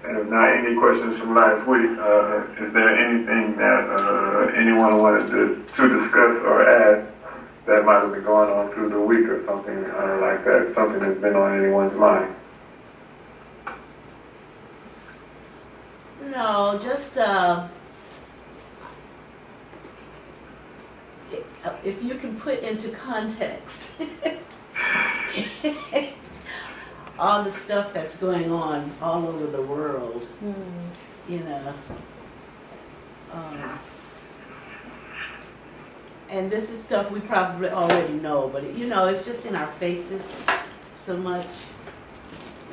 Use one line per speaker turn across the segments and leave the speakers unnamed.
And if not, any questions from last week? Is there anything that anyone wanted to discuss or ask that might have been going on through the week or something like that? Something that's been on anyone's mind?
No, just if you can put into context all the stuff that's going on all over the world, you know. And this is stuff we probably already know, but you know, it's just in our faces so much.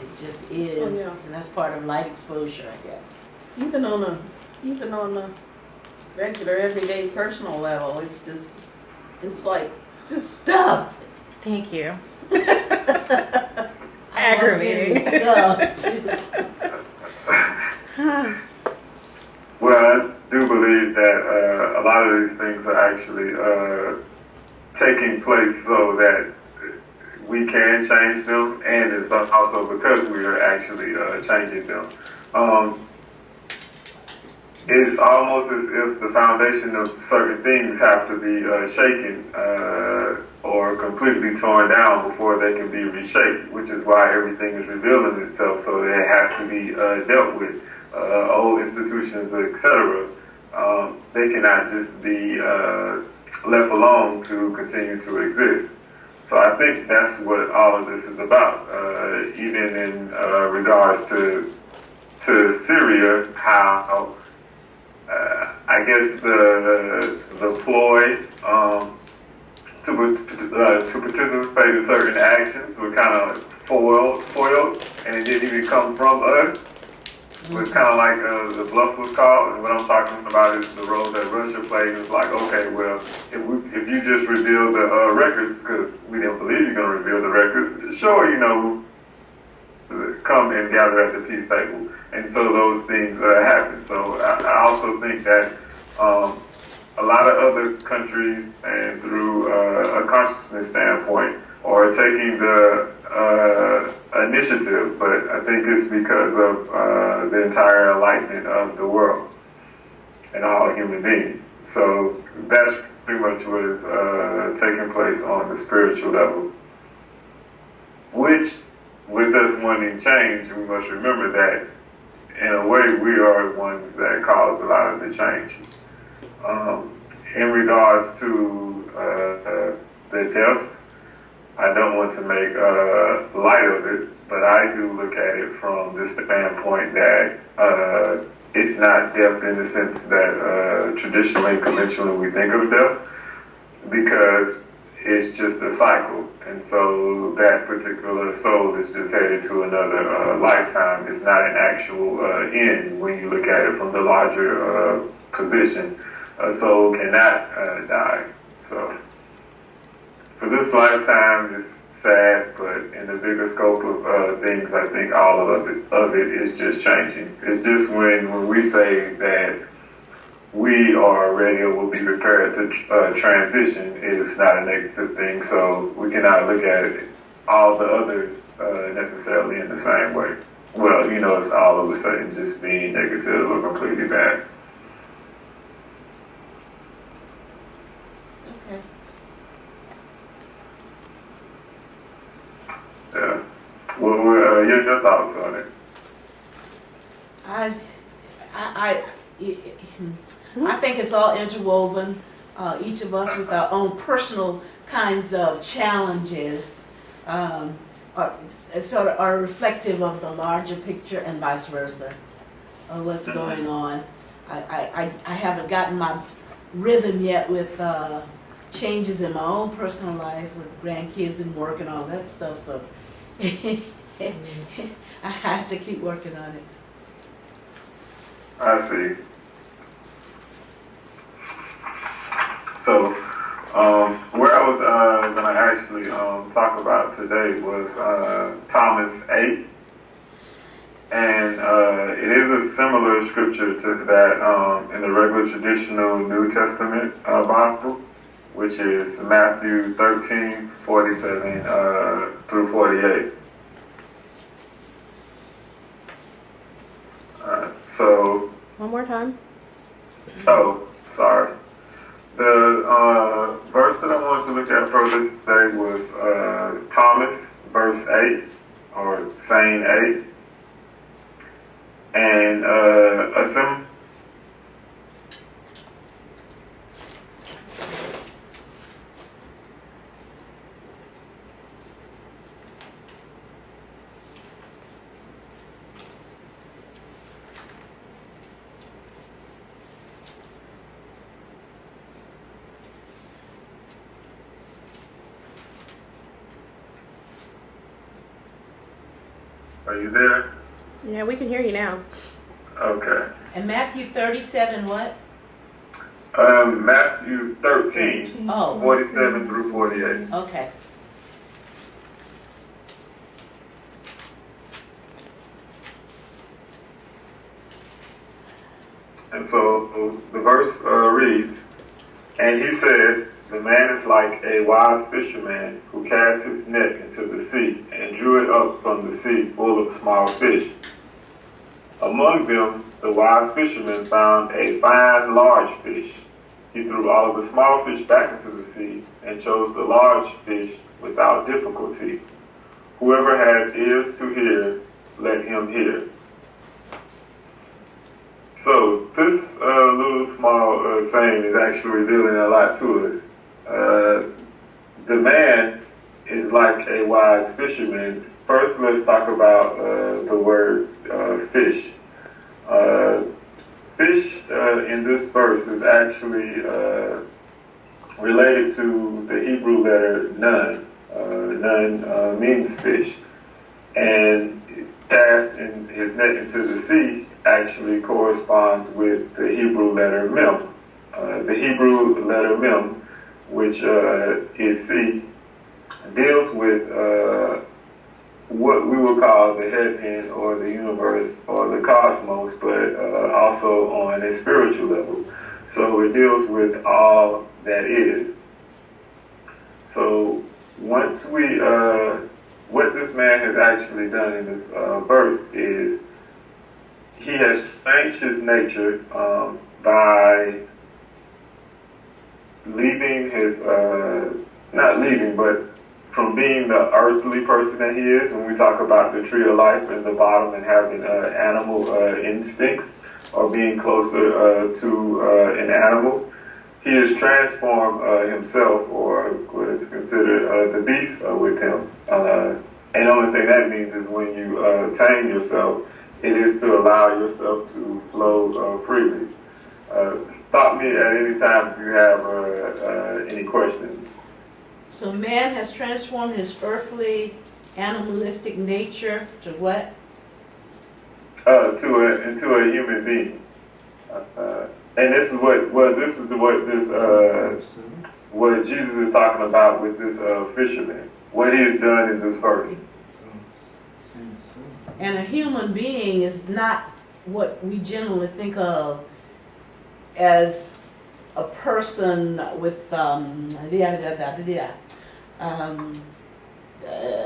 It just is, and that's part of light exposure, I guess.
Even on a regular, everyday, personal level, it's like just stuff.
Thank you.
Aggravating stuff too.
Well, I do believe that a lot of these things are actually taking place so that we can change them, and it's also because we are actually changing them. It's almost as if the foundation of certain things have to be shaken or completely torn down before they can be reshaped, which is why everything is revealing itself, so that it has to be dealt with. Old institutions, etc. They cannot just be left alone to continue to exist. So I think that's what all of this is about. Even in regards to Syria, how I guess the ploy to participate in certain actions were kind of foiled, and it didn't even come from us. It was kind of like the bluff was called, and what I'm talking about is the role that Russia played. It's like, okay, well, if you just reveal the records, because we didn't believe you're going to reveal the records, sure, you know, come and gather at the peace table. And so those things happen. So I also think that a lot of other countries, and through a consciousness standpoint, are taking the initiative, but I think it's because of the entire enlightenment of the world and all human beings. So that's pretty much what is taking place on the spiritual level, which, with us wanting change, we must remember that in a way we are the ones that cause a lot of the change. In regards to the deaths, I don't want to make light of it, but I do look at it from the standpoint that it's not death in the sense that traditionally and conventionally we think of death, because it's just a cycle. And so that particular soul is just headed to another lifetime. It's not an actual end when you look at it from the larger position. A soul cannot die. So for this lifetime, it's sad, but in the bigger scope of things, I think all of it is just changing. It's just when we say that we are ready or will be prepared to transition, it is not a negative thing. So we cannot look at it, all the others necessarily in the same way. Well, you know, it's all of a sudden just being negative or completely bad.
Okay.
Yeah. Well, your thoughts on it?
I think it's all interwoven, each of us with our own personal kinds of challenges, are sort of are reflective of the larger picture and vice versa, of what's going on. I haven't gotten my rhythm yet with changes in my own personal life with grandkids and work and all that stuff, so I have to keep working on it.
I see. So, where I was going to actually talk about today was Thomas 8. And it is a similar scripture to that in the regular traditional New Testament Bible, which is Matthew 13:47 through 48. So,
One more time.
oh, sorry. The verse that I wanted to look at further today was Thomas, verse 8, or saying 8. And Asim. Are you there?
Yeah, we can hear you now.
Okay.
And Matthew 37, what?
Matthew 13,
Oh,
47 through 48.
okay.
And so the verse reads, "And he said, the man is like a wise fisherman who cast his net into the sea and drew it up from the sea full of small fish. Among them, the wise fisherman found a fine large fish. He threw all of the small fish back into the sea and chose the large fish without difficulty. Whoever has ears to hear, let him hear." So this little small saying is actually revealing a lot to us. The man is like a wise fisherman. First, let's talk about the word fish. Fish in this verse is actually related to the Hebrew letter nun. Nun means fish. And cast in his net into the sea actually corresponds with the Hebrew letter mem. The Hebrew letter mem, which is C, deals with what we would call the heaven or the universe or the cosmos, but also on a spiritual level. So it deals with all that is. So once we, what this man has actually done in this verse is he has changed his nature by leaving his, not leaving, but from being the earthly person that he is, when we talk about the tree of life in the bottom and having animal instincts or being closer to an animal, he has transformed himself, or what is considered the beast with him. And the only thing that means is when you tame yourself, it is to allow yourself to flow freely. Stop me at any time if you have any questions.
So man has transformed his earthly, animalistic nature to what?
Into a human being. And this is what Jesus is talking about with this fisherman. What he has done in this verse.
And a human being is not what we generally think of as a person with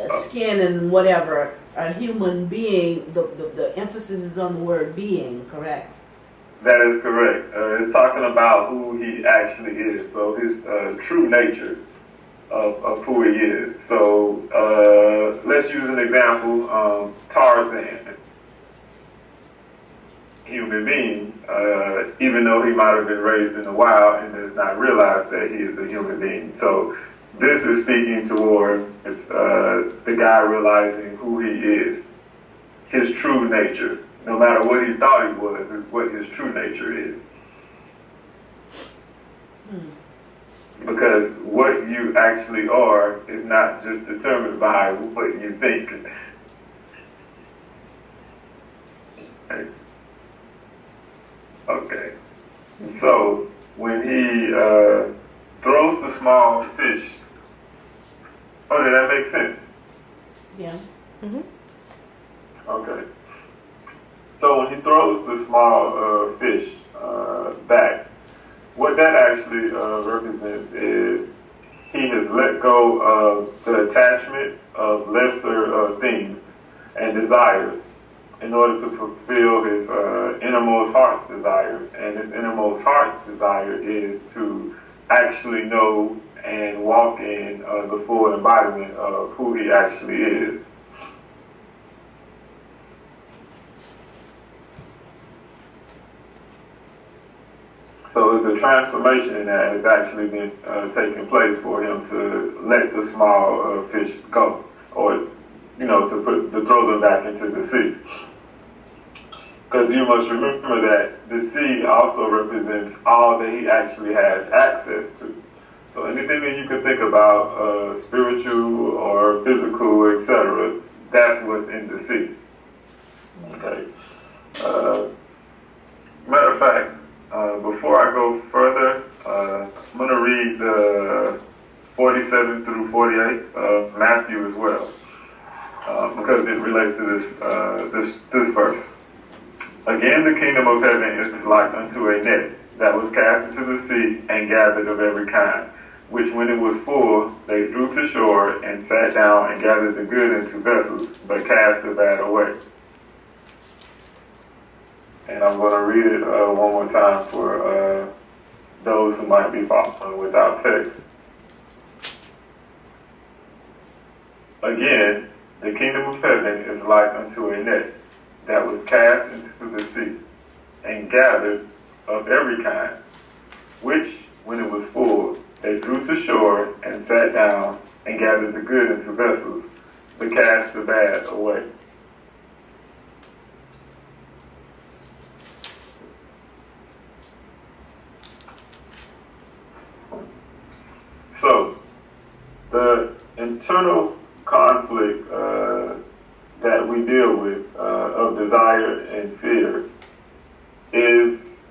skin and whatever. A human being, the emphasis is on the word being, correct?
That is correct. It's talking about who he actually is. So his true nature of who he is. So let's use an example. Tarzan, human being, even though he might have been raised in the wild and does not realize that he is a human being. So this is speaking toward the guy realizing who he is, his true nature. No matter what he thought he was, is what his true nature is. Because what you actually are is not just determined by what you think. Okay. So when he throws the small fish, oh, did that make sense?
Yeah.
Mm-hmm.
Okay. So when he throws the small fish back, what that actually represents is he has let go of the attachment of lesser things and desires in order to fulfill his innermost heart's desire. And his innermost heart desire is to actually know and walk in the full embodiment of who he actually is. So it's a transformation that has actually been taking place for him to let the small fish go, or to throw them back into the sea. Because you must remember that the sea also represents all that he actually has access to. So anything that you could think about, spiritual or physical, etc., that's what's in the sea. Okay. Matter of fact, before I go further, I'm going to read the 47 through 48 of Matthew as well, because it relates to this verse. Again, the kingdom of heaven is like unto a net that was cast into the sea and gathered of every kind, which when it was full, they drew to shore and sat down and gathered the good into vessels, but cast the bad away. And I'm going to read it one more time for those who might be following without text. Again, the kingdom of heaven is like unto a net that was cast into the sea and gathered of every kind, which, when it was full, they drew to shore and sat down and gathered the good into vessels, but cast the bad away. So, the internal conflict that we deal with of desire and fear is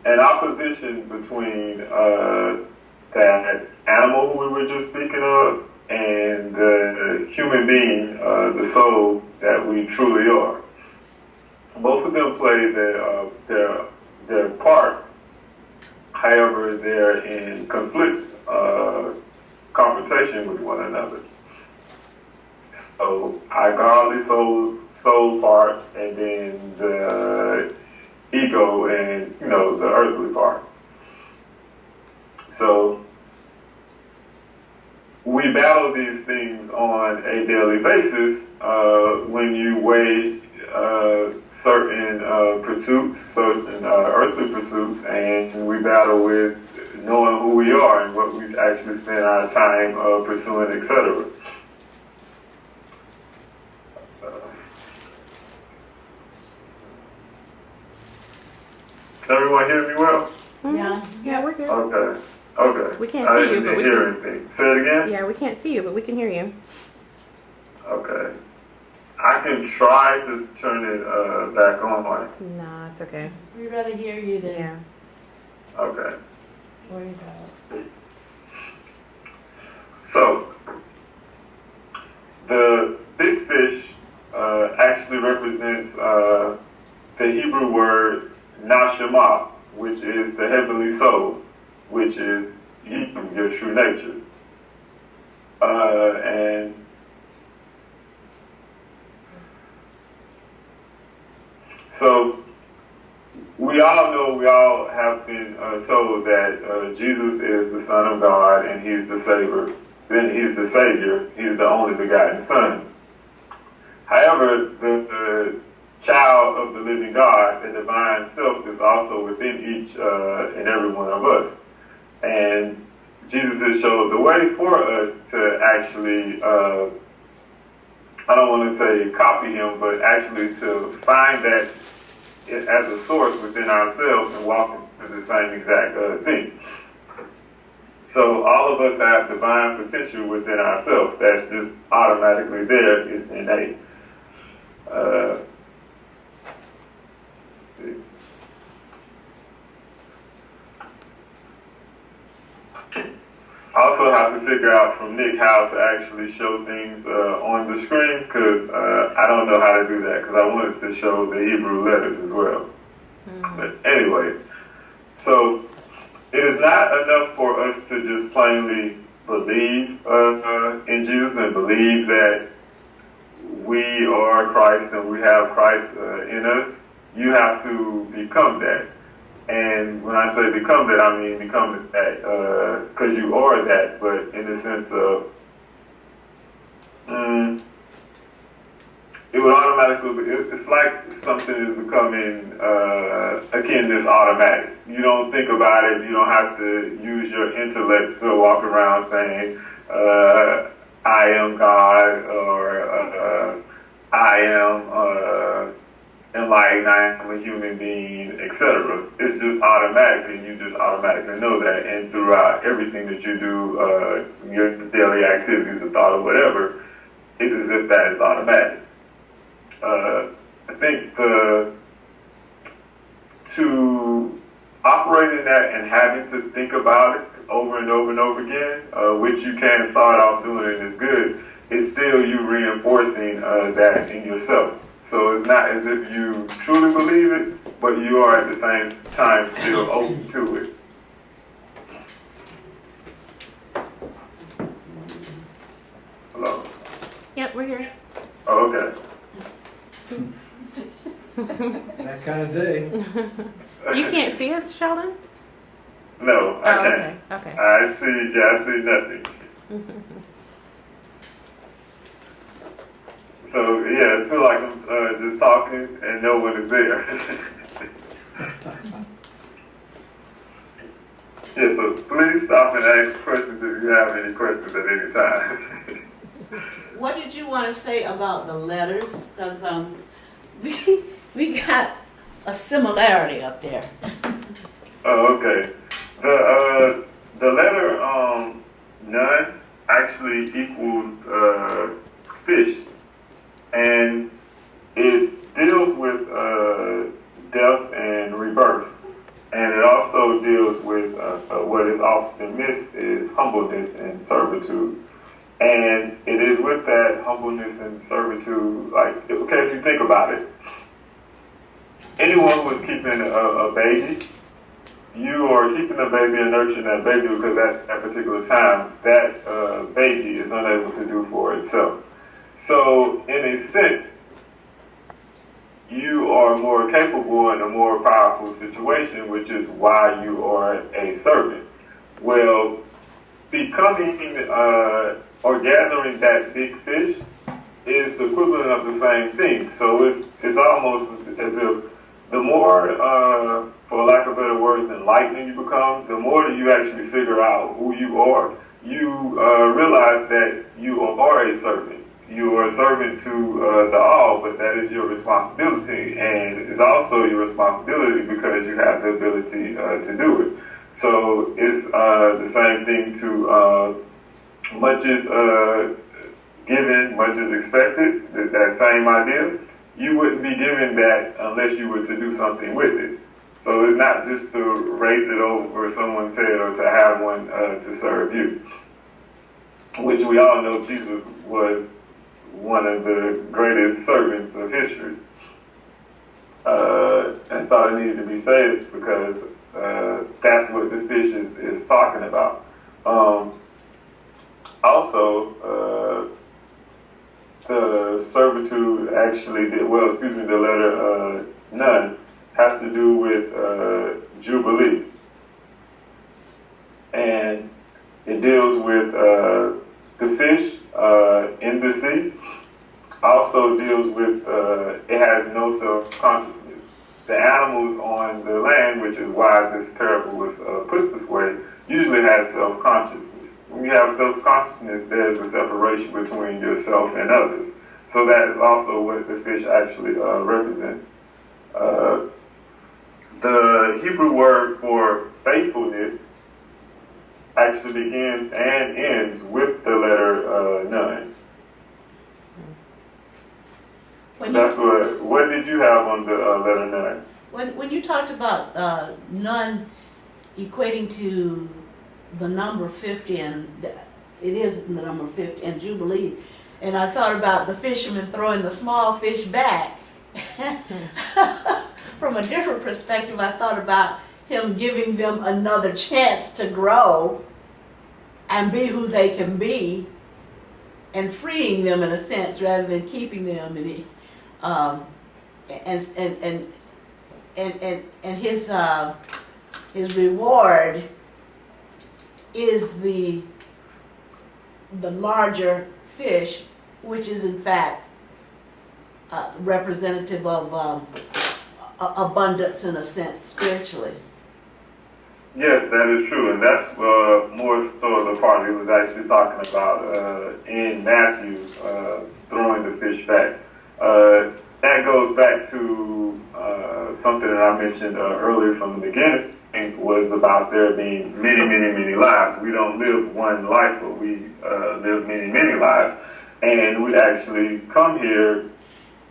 an opposition between that animal who we were just speaking of and the human being, the soul that we truly are. Both of them play their part. However, they're in confrontation with one another. So our soul part, and then the ego and the earthly part. So we battle these things on a daily basis when you weigh certain pursuits, certain earthly pursuits, and we battle with knowing who we are and what we actually spend our time pursuing, etc. Can everyone hear me well?
Mhm.
Yeah.
Yeah, we're good.
Okay.
We can't
I
see you,
didn't
but we
hear
can.
anything. Say it again?
Yeah, we can't see you, but we can hear you.
Okay. I can try to turn it back on.
No, it's okay.
We'd rather hear you than
Yeah.
Okay.
worry about.
So, the big fish actually represents the Hebrew word nashama, which is the heavenly soul, which is you, your true nature. And so we all have been told that Jesus is the Son of God and He's the Savior. Then He's the Savior. He's the only begotten Son. However, the child of the living God, the divine self, is also within each and every one of us. And Jesus has showed the way for us to actually, I don't want to say copy Him, but actually to find that as a source within ourselves and walk into the same exact thing. So all of us have divine potential within ourselves. That's just automatically there. It's innate. I also have to figure out from Nick how to actually show things on the screen, because I don't know how to do that, because I wanted to show the Hebrew letters as well. But anyway, so it is not enough for us to just plainly believe in Jesus and believe that we are Christ and we have Christ in us, you have to become that. And when I say become that, I mean become that because you are that, but in the sense of it would automatically, it's like something is becoming akin to automatic. You don't think about it, you don't have to use your intellect to walk around saying, I am God, or I am enlightened, I am a human being, etc. It's just automatic, and you just automatically know that. And throughout everything that you do, your daily activities, or thought, or whatever, it's as if that is automatic. I think to operate in that and having to think about it over and over and over again, which you can start off doing and is good, it's still you reinforcing that in yourself. So it's not as if you truly believe it, but you are at the same time still open to it. Hello?
Yep, we're here.
Oh, okay.
That kind of day.
You can't see us, Sheldon?
No, I can't.
Okay. Okay.
I see nothing. So yeah, it feels like I'm just talking and no one is there. Yeah, so please stop and ask questions if you have any questions at any time.
What did you want to say about the letters? Because we got a similarity up there.
Oh, okay. The letter none actually equals fish, and it deals with death and rebirth, and it also deals with what is often missed is humbleness and servitude. And it is with that humbleness and servitude, like, okay, if you think about it, anyone who is keeping a baby, you are keeping the baby and nurturing that baby because at that particular time, that baby is unable to do for itself. So, in a sense, you are more capable in a more powerful situation, which is why you are a servant. Well, becoming or gathering that big fish is the equivalent of the same thing. So it's almost as if the more, for lack of better words, enlightened you become, the more that you actually figure out who you are. You realize that you are a servant. You are a servant to the all, but that is your responsibility, and it's also your responsibility because you have the ability to do it. So it's the same thing to much is given, much is expected, that same idea. You wouldn't be given that unless you were to do something with it. So it's not just to raise it over someone's head or to have one to serve you, which we all know Jesus was one of the greatest servants of history. And thought it needed to be said because that's what the fish is talking about. Also, the servitude actually did, the letter none has to do with Jubilee. And it deals with the fish in the sea. Also deals with, it has no self-consciousness. The animals on the land, which is why this parable was put this way, usually has self-consciousness. When you have self-consciousness, there's a separation between yourself and others. So that is also what the fish actually represents. The Hebrew word for faithfulness actually begins and ends with the letter none. So that's what did you have on the letter none?
When you talked about none equating to the number 50, and it is the number 50 and Jubilee, and I thought about the fisherman throwing the small fish back. From a different perspective, I thought about him giving them another chance to grow and be who they can be and freeing them in a sense rather than keeping them. And his reward is the larger fish, which is in fact representative of abundance in a sense spiritually.
Yes, that is true, and that's more so the part he was actually talking about in Matthew, throwing the fish back. That goes back to something that I mentioned earlier from the beginning, was about there being many, many, many lives. We don't live one life, but we live many, many lives, and we actually come here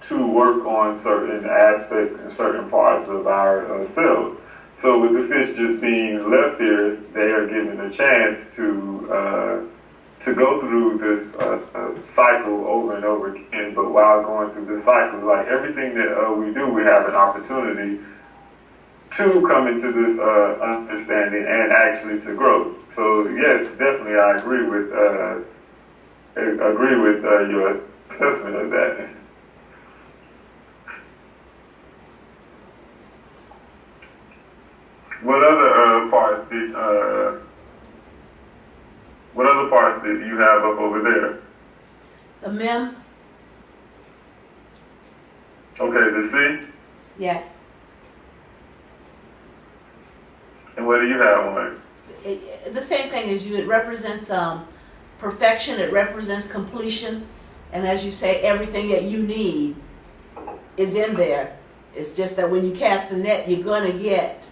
to work on certain aspects and certain parts of ourselves. So with the fish just being left here, they are given a chance to go through this cycle over and over again. But while going through this cycle, like everything that we do, we have an opportunity to come into this understanding and actually to grow. So yes, definitely, I agree with your assessment of that. What other parts did you have up over there?
The mem,
Okay, the sea.
yes.
And what do you have on
The same thing as you. It represents perfection. It represents completion. And as you say, everything that you need is in there. It's just that when you cast the net, you're going to get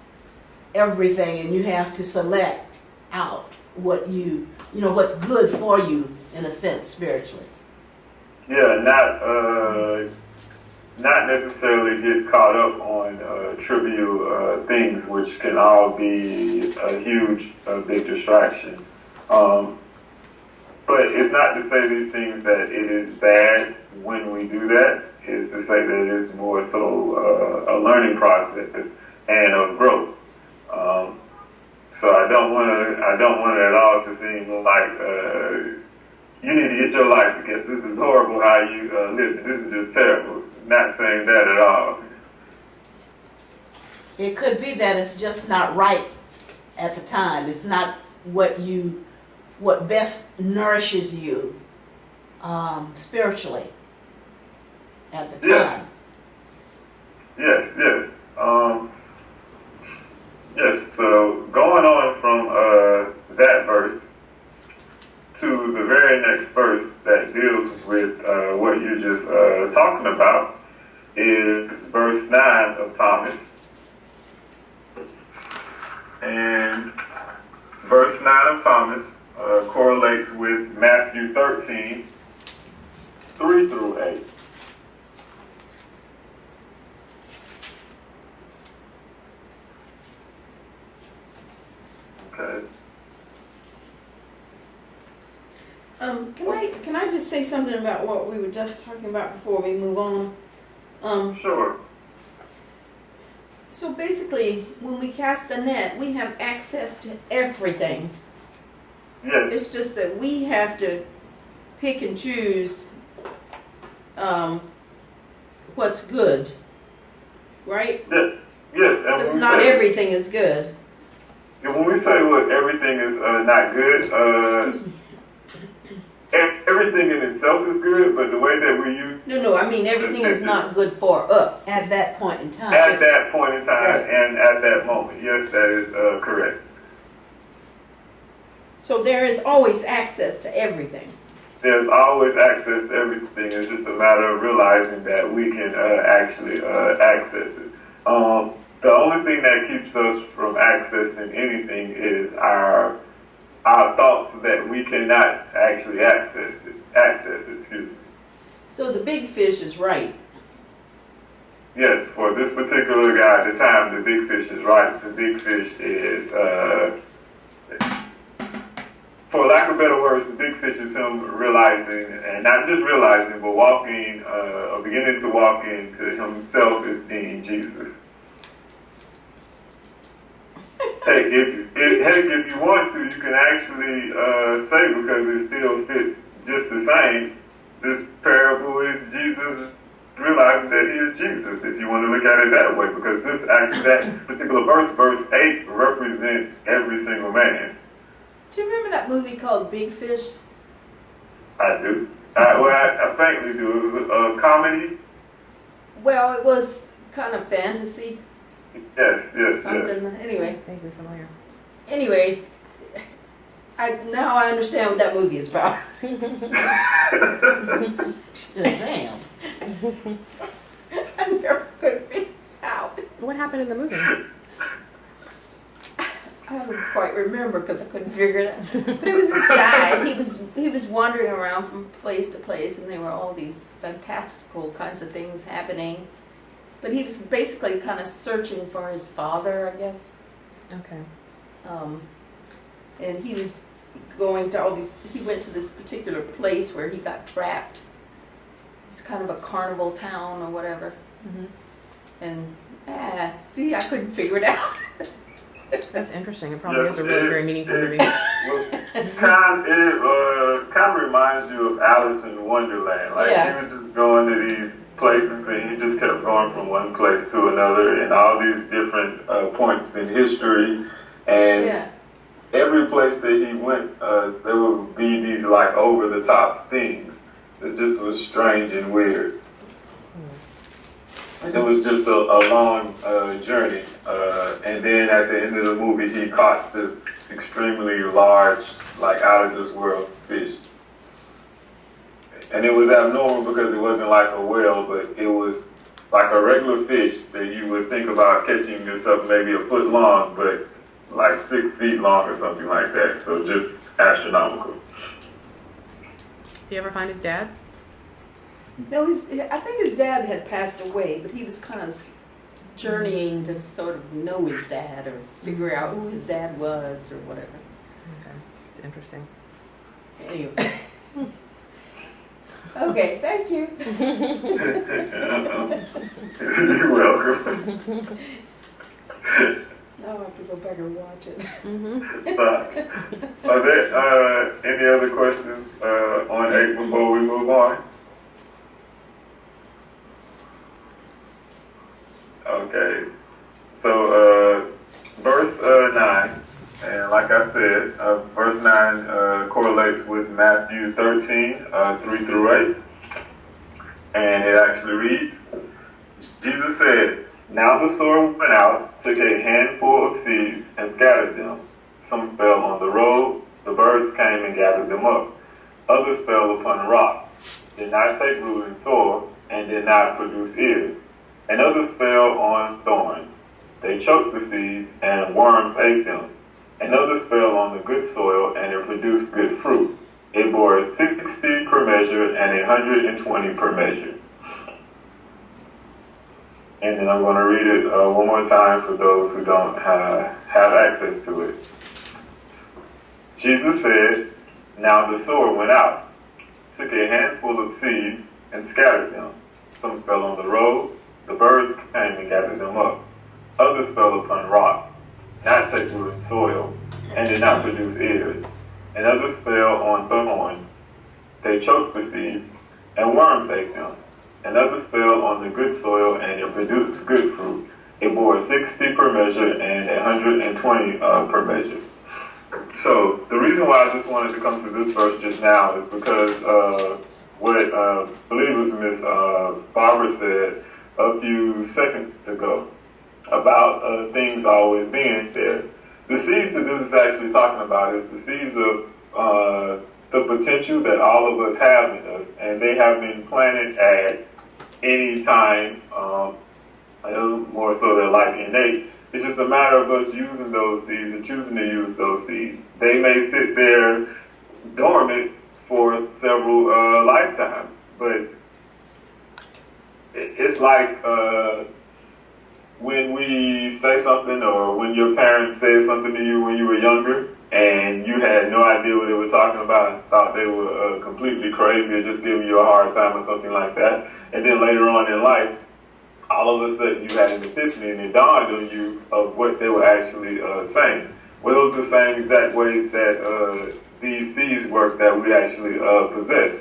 everything, and you have to select out what what's good for you in a sense spiritually.
Yeah, not necessarily get caught up on trivial things, which can all be a huge, big distraction. But it's not to say these things that it is bad when we do that. It's to say that it's more so a learning process and of growth. So I don't want it at all to seem like you need to get your life together. This is horrible how you live. This is just terrible. Not saying that at all.
It could be that it's just not right at the time. It's not what best nourishes you spiritually at the time.
Yes. Yes, so going on from that verse to the very next verse that deals with what you're just talking about is verse 9 of Thomas. And verse 9 of Thomas correlates with Matthew 13, 3 through 8. Okay.
Can I just say something about what we were just talking about before we move on?
Sure.
So basically, when we cast the net, we have access to everything.
Yes.
It's just that we have to pick and choose what's good, right?
Yes. And
Because not everything is good.
when we say everything is not good,
Excuse me.
everything in itself is good, but the way that we use
No, I mean everything is not good for us.
At that point in time.
at that point in time
Right.
and at that moment, yes, that is correct.
So there is always access to everything.
There's always access to everything. It's just a matter of realizing that we can actually access it. The only thing that keeps us from accessing anything is our thoughts that we cannot actually access it. Excuse me.
So the big fish is right.
Yes, for this particular guy at the time, the big fish is right. The big fish is, for lack of better words, the big fish is him realizing, and not just realizing, but walking, or beginning to walk into himself as being Jesus. Hey, if you want to, you can actually say, because it still fits just the same, this parable is Jesus realizing that he is Jesus, if you want to look at it that way, because that particular verse 8, represents every single man.
Do you remember that movie called Big Fish?
I do. I faintly do. It was a comedy.
Well, it was kind of fantasy.
Yes.
Something. Anyway.
Sounds vaguely familiar.
Anyway, now I understand what that movie is about.
Shazam.
I never could figure it out.
What happened in the movie?
I don't quite remember because I couldn't figure it out. But it was this guy. He was wandering around from place to place, and there were all these fantastical kinds of things happening. But he was basically kind of searching for his father, I guess.
Okay.
And he was going to all these. He went to this particular place where he got trapped. It's kind of a carnival town or whatever.
Mm-hmm.
And see, I couldn't figure it out.
That's interesting. It probably is a really very meaningful movie.
It kind of reminds you of Alice in Wonderland. Like
Yeah.
he was just going to these places, and he just kept going from one place to another, and all these different points in history. And
Yeah.
every place that he went, there would be these like over the top things. It just was strange and weird. It was just a long journey. And then at the end of the movie, he caught this extremely large, like out of this world fish. And it was abnormal because it wasn't like a whale, but it was like a regular fish that you would think about catching yourself maybe a foot long, but like 6 feet long or something like that. So just astronomical.
Do you ever find his dad?
No, I think his dad had passed away, but he was kind of journeying to sort of know his dad or figure out who his dad was or whatever.
Okay. It's interesting.
Anyway. Okay, thank you.
You're welcome.
Now I have to go back and watch it.
Mm-hmm.
Are there any other questions on 8 before we move on? Okay, so verse 9, and like I said, verse 9 correlates with Matthew 13, 3 through 8, and it actually reads, Jesus said, "Now the sower went out, took a handful of seeds, and scattered them. Some fell on the road, the birds came and gathered them up. Others fell upon rock, did not take root in soil, and did not produce ears. And others fell on thorns. They choked the seeds, and worms ate them. And others fell on the good soil, and it produced good fruit. It bore 60 per measure, and 120 per measure." And then I'm going to read it one more time for those who don't have access to it. Jesus said, "Now the sower went out, took a handful of seeds, and scattered them. Some fell on the road. The birds came and gathered them up. Others fell upon rock, not take root in soil, and did not produce ears. And others fell on thorns. They choked the seeds, and worms ate them. And others fell on the good soil, and it produced good fruit. It bore 60 per measure and 120 per measure." So the reason why I just wanted to come to this verse just now is because what I believe it was Miss Barbara said a few seconds ago about things always being there. The seeds that this is actually talking about is the seeds of the potential that all of us have in us, and they have been planted at any time, more so they're like innate. It's just a matter of us using those seeds and choosing to use those seeds. They may sit there dormant for several lifetimes, but it's like when we say something, or when your parents said something to you when you were younger and you had no idea what they were talking about and thought they were completely crazy or just giving you a hard time or something like that. And then later on in life, all of a sudden you had an epiphany and it dawned on you of what they were actually saying. Well, those are the same exact ways that these seeds work that we actually possess.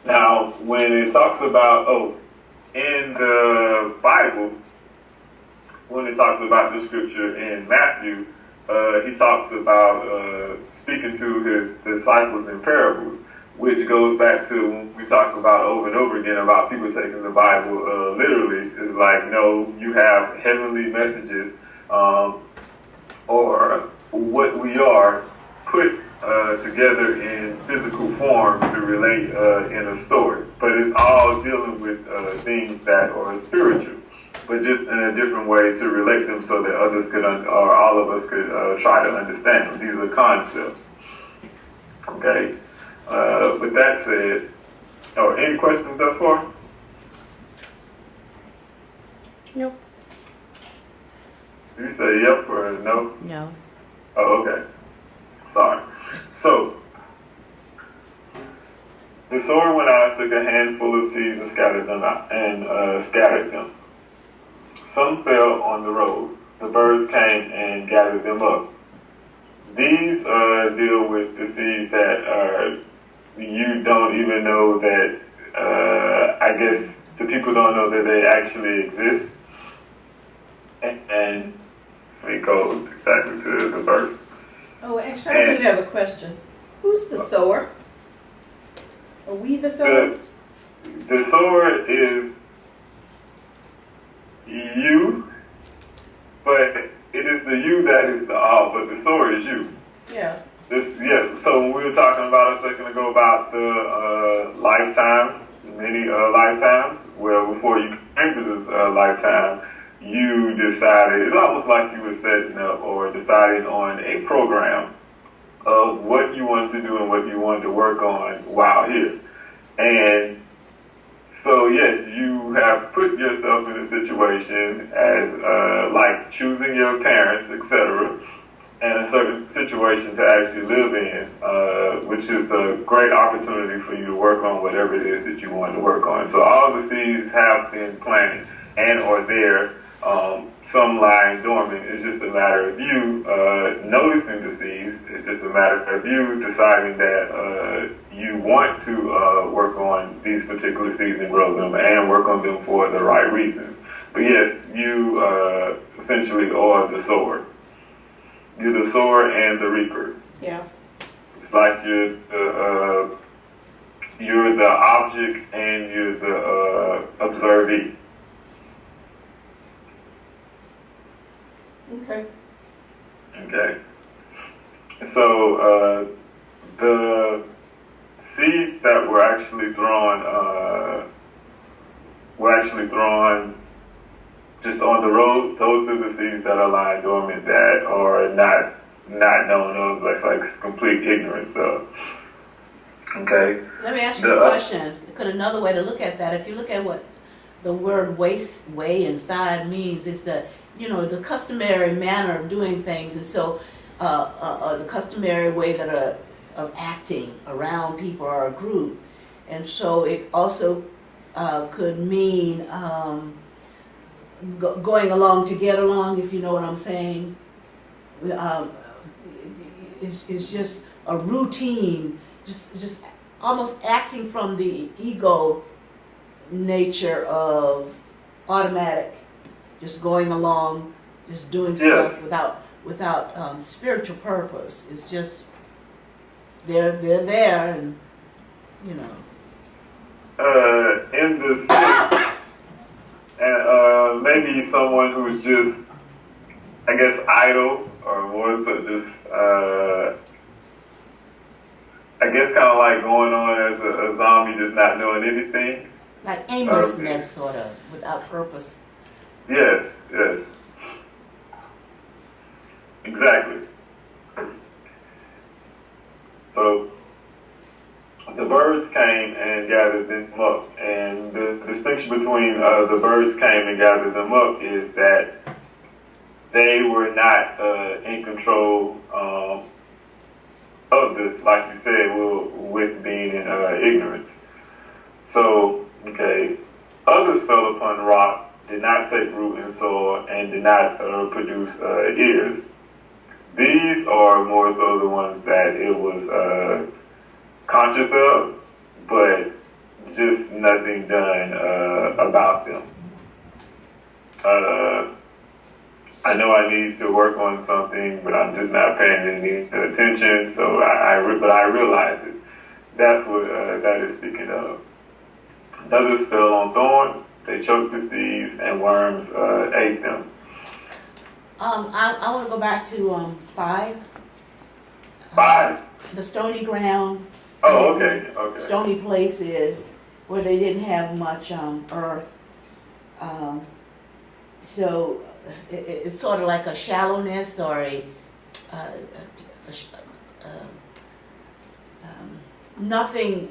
Now, when it talks about, in the Bible, when it talks about the scripture in Matthew, he talks about speaking to his disciples in parables, which goes back to when we talk about over and over again about people taking the Bible literally. It's like, no, you have heavenly messages, or what we are put together in physical form to relate in a story. But it's all dealing with things that are spiritual, but just in a different way to relate them so that others could, or all of us could try to understand them. These are concepts. Okay. With that said, any questions thus far?
Nope.
Did you say yep or no?
No.
Oh, okay. Sorry. So, the sower went out, took a handful of seeds and scattered them out, and scattered them. Some fell on the road. The birds came and gathered them up. These deal with the seeds that you don't even know that, I guess the people don't know that they actually exist. And we go exactly to the verse.
Oh, actually, I do have a question. Who's the sower? Are we the sower?
The sower is you, but it is the you that is the all, but the sower is you.
Yeah.
So when we were talking about a second ago about the lifetimes, many lifetimes, well, before you came to this lifetime, you decided, it's almost like you were setting up or deciding on a program of what you wanted to do and what you wanted to work on while here. And so, yes, you have put yourself in a situation as like choosing your parents, etc., and a certain situation to actually live in, which is a great opportunity for you to work on whatever it is that you want to work on. So all the seeds have been planted and are there. Some lie dormant. It's just a matter of you noticing the seeds. It's just a matter of you deciding that you want to work on these particular seeds and grow them and work on them for the right reasons. But yes, you essentially are the sower. You're the sower and the reaper.
Yeah.
It's like you're the object and you're the observee.
Okay.
Okay. So the seeds that were actually thrown just on the road. Those are the seeds that are lying dormant that are not known of. That's like complete ignorance of. Okay.
Let me ask you a question. Could another way to look at that, if you look at what the word way inside means, is that, the customary manner of doing things, and so the customary way of acting around people or a group, and so it also could mean going along to get along, if you know what I'm saying. It's just a routine, just almost acting from the ego nature of automatic, just going along, just doing stuff without spiritual purpose. It's just they're there, and
in the sense, and maybe someone who's just, I guess, idle, or more so just, I guess, kind of like going on as a zombie, just not knowing anything.
like aimlessness, sort of, without purpose.
Yes. Exactly. So the birds came and gathered them up, and the distinction between the birds came and gathered them up is that they were not in control of this, like you said, with being in ignorance. So, okay, others fell upon rock, did not take root in soil, and did not produce ears. These are more so the ones that it was conscious of, but just nothing done about them. I know I need to work on something, but I'm just not paying any attention. So but I realize it. That's what that is speaking of. Others fell on thorns; they choked the seeds, and worms ate them.
I want to go back to 5.
5.
The stony ground.
Oh, okay, okay.
Stony places where they didn't have much earth. So it's sort of like a shallowness or nothing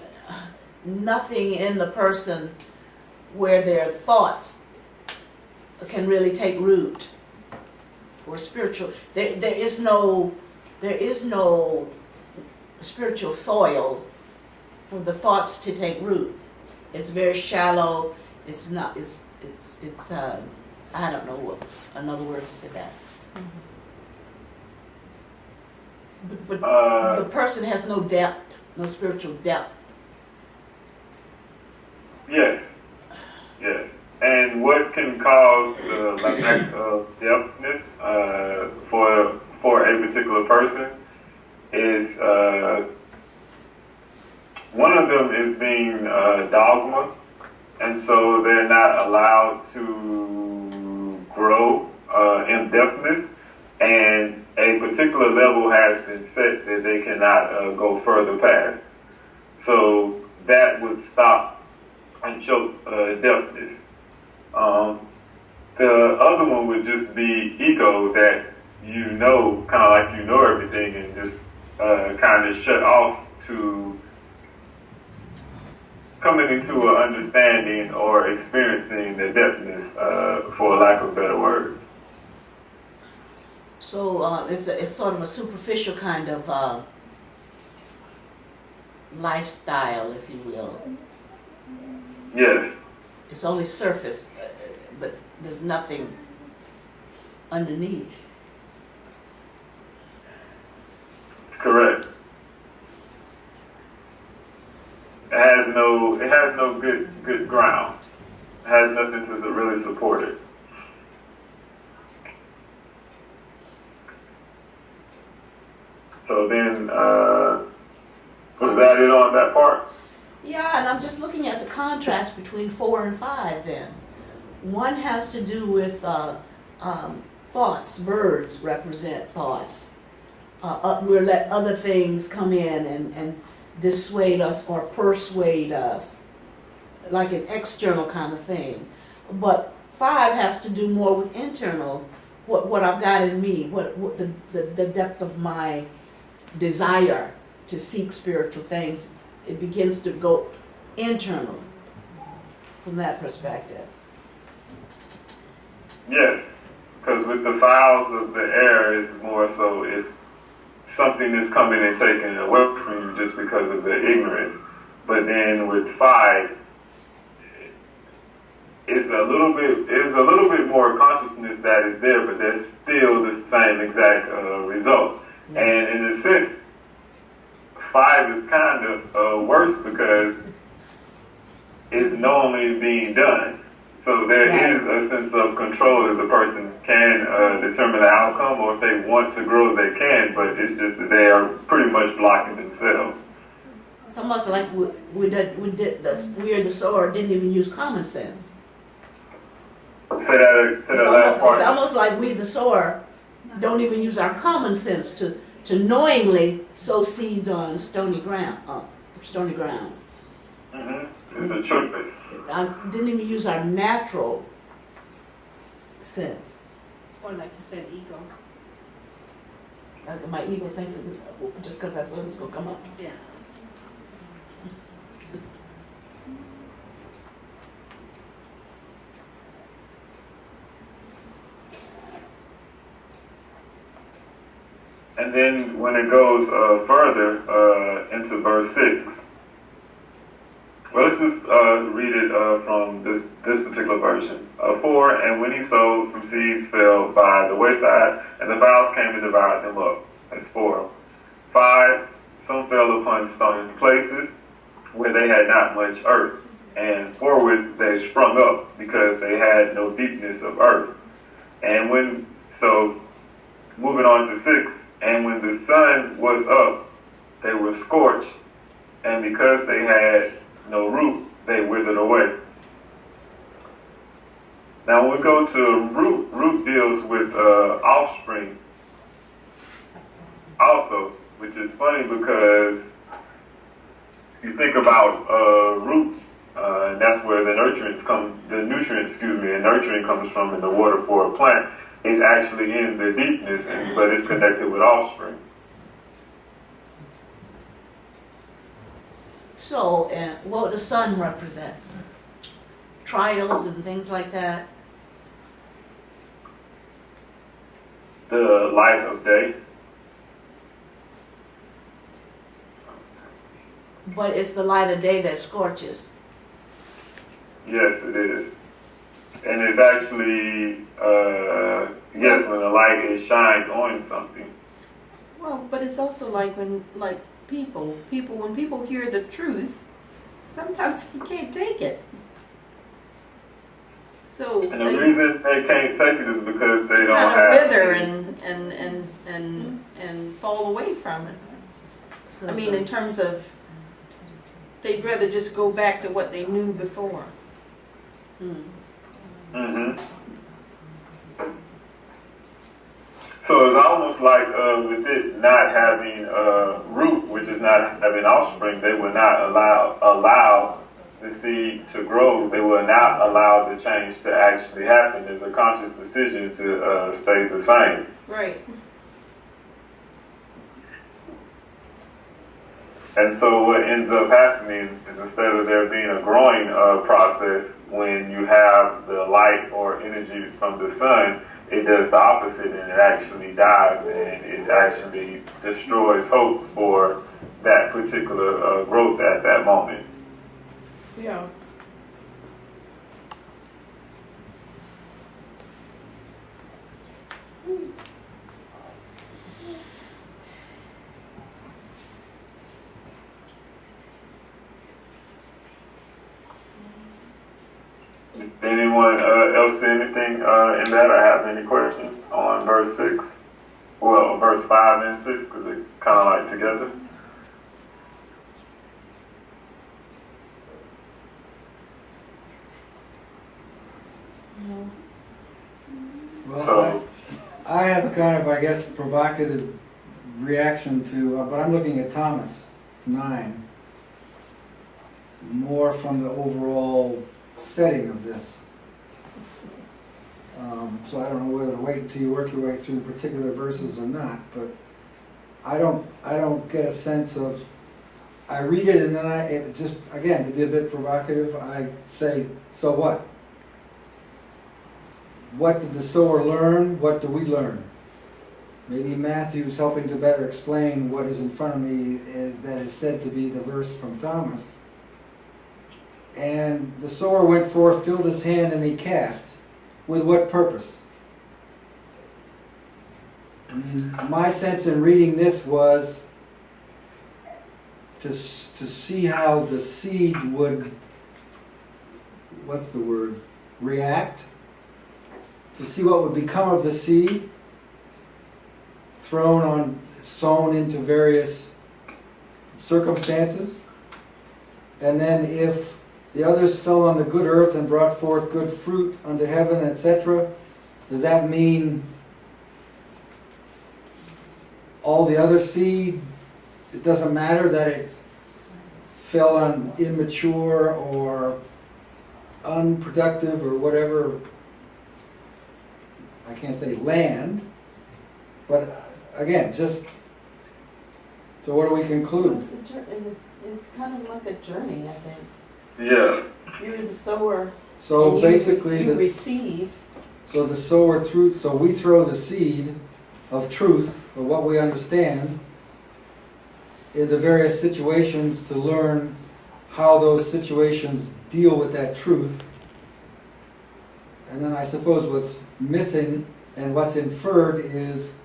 in the person where their thoughts can really take root or spiritual. There is no spiritual soil for the thoughts to take root. It's very shallow. It's not. It's I don't know what another word to say that. But the person has no depth, no spiritual depth.
Yes, yes. And what can cause the lack of depthness for a particular person is one of them is being dogma, and so they're not allowed to grow in depthness, and a particular level has been set that they cannot go further past. So that would stop and choke depthness. The other one would just be ego, that kind of like you know everything, and just kind of shut off to coming into an understanding or experiencing the depthness, for lack of better words.
So it's sort of a superficial kind of lifestyle, if you will.
Yes.
It's only surface, but there's nothing underneath.
Correct. It has no good ground. It has nothing to really support it. So then, was that it on that part?
Yeah, and I'm just looking at the contrast between 4 and 5 then. One has to do with thoughts. Birds represent thoughts. We'll let other things come in and dissuade us or persuade us, like an external kind of thing. But 5 has to do more with internal, what I've got in me, what the depth of my desire to seek spiritual things. It begins to go internal from that perspective.
Yes, because with the fowls of the air, it's more so it's something that's coming and taken away from you just because of the ignorance. But then with 5, it's a little bit more consciousness that is there, but there's still the same exact result. Yeah. And in a sense, 5 is kind of worse because it's knowingly being done. So there is a sense of control, as the person can determine the outcome, or if they want to grow, they can, but it's just that they are pretty much blocking themselves.
It's almost like we the sower didn't even use common sense.
Say that last part.
It's almost like we, the sower, don't even use our common sense to knowingly sow seeds on stony ground.
Mm-hmm. It's a choice.
I didn't even use our natural sense.
Or like you said, ego.
My ego thinks it, just because I said it's going to come up.
Yeah.
And then when it goes further into verse 6, Well, let's just read it from this particular version. 4, and when he sowed, some seeds fell by the wayside, and the fowls came and devoured them up. That's 4. 5, some fell upon stony places where they had not much earth, and forward they sprung up because they had no deepness of earth. And moving on to 6, and when the sun was up, they were scorched, and because they had no root, they withered away. Now when we go to root deals with offspring also, which is funny because you think about roots, and that's where the nutrient comes from in the water for a plant. It's actually in the deepness, but it's connected with offspring.
So, what would the sun represent? Trials and things like that?
The light of day.
But it's the light of day that scorches.
Yes, it is. And it's actually, yes, when the light is shined on something.
Well, but it's also like when when people hear the truth, sometimes they can't take it. So
And the reason they can't take it is because they don't
kind
have...
of wither and fall away from it.
So
I mean, in terms of, they'd rather just go back to what they knew before.
Mm-hmm. So it's almost like with it not having root, which is not having offspring, they will not allow the seed to grow. They will not allow the change to actually happen. There's a conscious decision to stay the same.
Right.
And so what ends up happening is instead of there being a growing process, when you have the light or energy from the sun, it does the opposite and it actually dies and it actually destroys hope for that particular growth at that moment.
Yeah.
Anyone else see anything in that? I have any questions on verse 6? Well, verse 5 and 6, because they're kind of like together.
Well,
So-
I have a kind of, I guess, provocative reaction to, but I'm looking at Thomas 9, more from the overall setting of this. So I don't know whether to wait until you work your way through particular verses or not, but I don't get a sense of, I read it and then it just, again, to be a bit provocative, I say, so what? What did the sower learn? What do we learn? Maybe Matthew's helping to better explain what is in front of me that is said to be the verse from Thomas. And the sower went forth, filled his hand, and he cast. With what purpose? I mean, my sense in reading this was to see how the seed would, what's the word, react, to see what would become of the seed, sown into various circumstances, and then if the others fell on the good earth and brought forth good fruit unto heaven, etc., does that mean all the other seed, it doesn't matter that it fell on immature or unproductive or whatever, I can't say land, but again, just, so what do we conclude?
It's kind of like a journey, I think.
Yeah.
You're the sower.
So
and
basically,
you receive.
so the sower so we throw the seed of truth, of what we understand, into various situations to learn how those situations deal with that truth. And then I suppose what's missing and what's inferred is,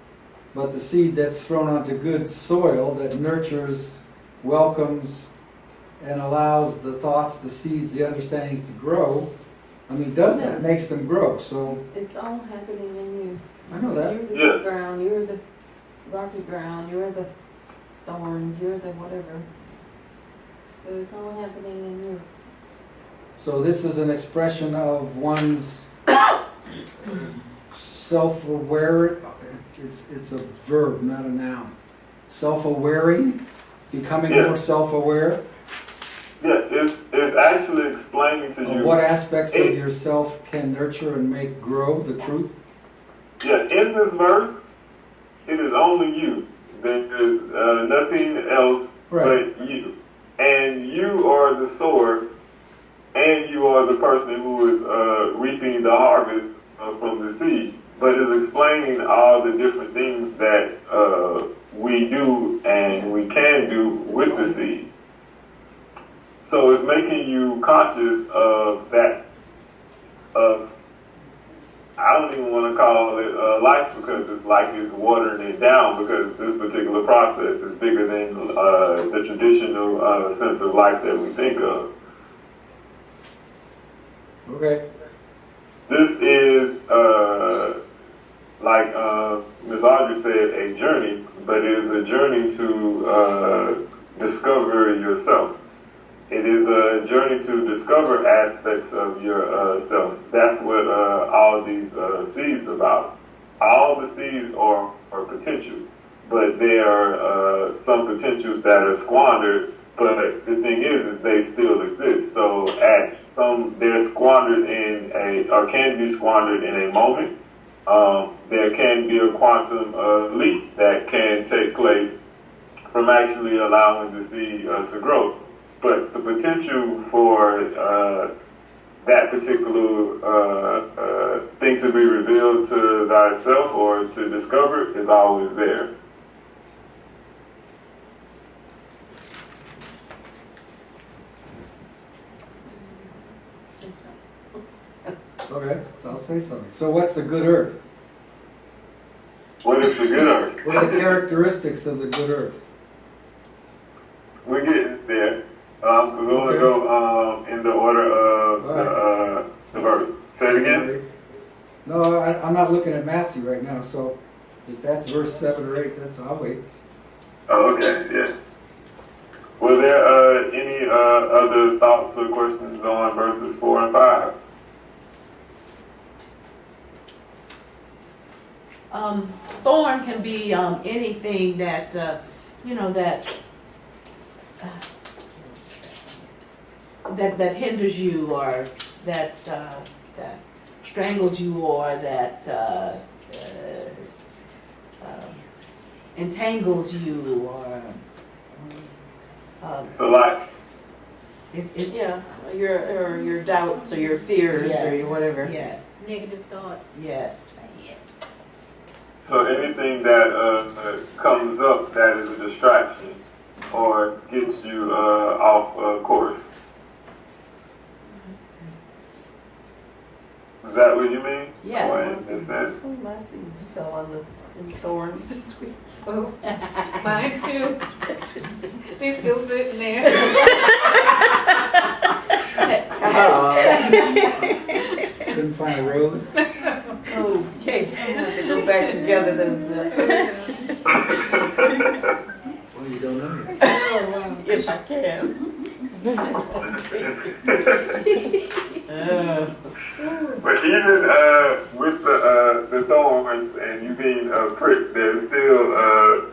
but the seed that's thrown onto good soil that nurtures, welcomes, and allows the thoughts, the seeds, the understandings to grow, I mean, does that, makes them grow, so,
It's all happening in you.
I know that.
You're the
Yeah.
good ground, you're the rocky ground, you're the thorns, you're the whatever. So it's all happening in you.
So this is an expression of one's self-aware, it's a verb, not a noun. Self-awaring, becoming
Yeah.
more self-aware.
Yeah, it's actually explaining to
Of
you.
what aspects of yourself can nurture and make grow the truth?
Yeah, in this verse, it is only you. There is nothing else
Right.
but you. And you are the sower, and you are the person who is reaping the harvest from the seeds. But it's explaining all the different things that we do and we can do with the seeds. So it's making you conscious of that, I don't even want to call it life, because it's like it's watering it down, because this particular process is bigger than the traditional sense of life that we think of.
Okay.
This is, like Ms. Audrey said, a journey, but it is a journey to discover yourself. It is a journey to discover aspects of yourself. That's what all these seeds about. All the seeds are potential, but there are some potentials that are squandered. But the thing is they still exist. So at some, they're squandered in or can be squandered in a moment. There can be a quantum leap that can take place from actually allowing the seed to grow. But the potential for that particular thing to be revealed to thyself or to discover is always there.
Okay, so I'll say something. So what's the good earth?
What is the good earth?
What are the characteristics of the good earth?
We're getting there. Because we want to go in the order of the verse. Say it again.
No, I'm not looking at Matthew right now, so if that's verse 7 or 8, I'll wait.
Oh, okay, yeah. Were there any other thoughts or questions on verses 4 and 5?
Thorn can be anything that, you know, that hinders you, or that strangles you, or that entangles you, or
So like,
Yeah, your doubts or your fears or
Yes.
your whatever.
Yes,
Negative thoughts.
yes.
so anything that comes up that is a distraction or gets you off course. Is that what you mean?
Yes.
Or in this sense?
Some of my seeds fell on the thorns this week.
Oh, mine too. He's still sitting there.
Couldn't find a rose?
Okay, I'm gonna have to go back and gather those up.
Well, you don't know yet.
If I can.
But even with the thorns and you being pricked, there's still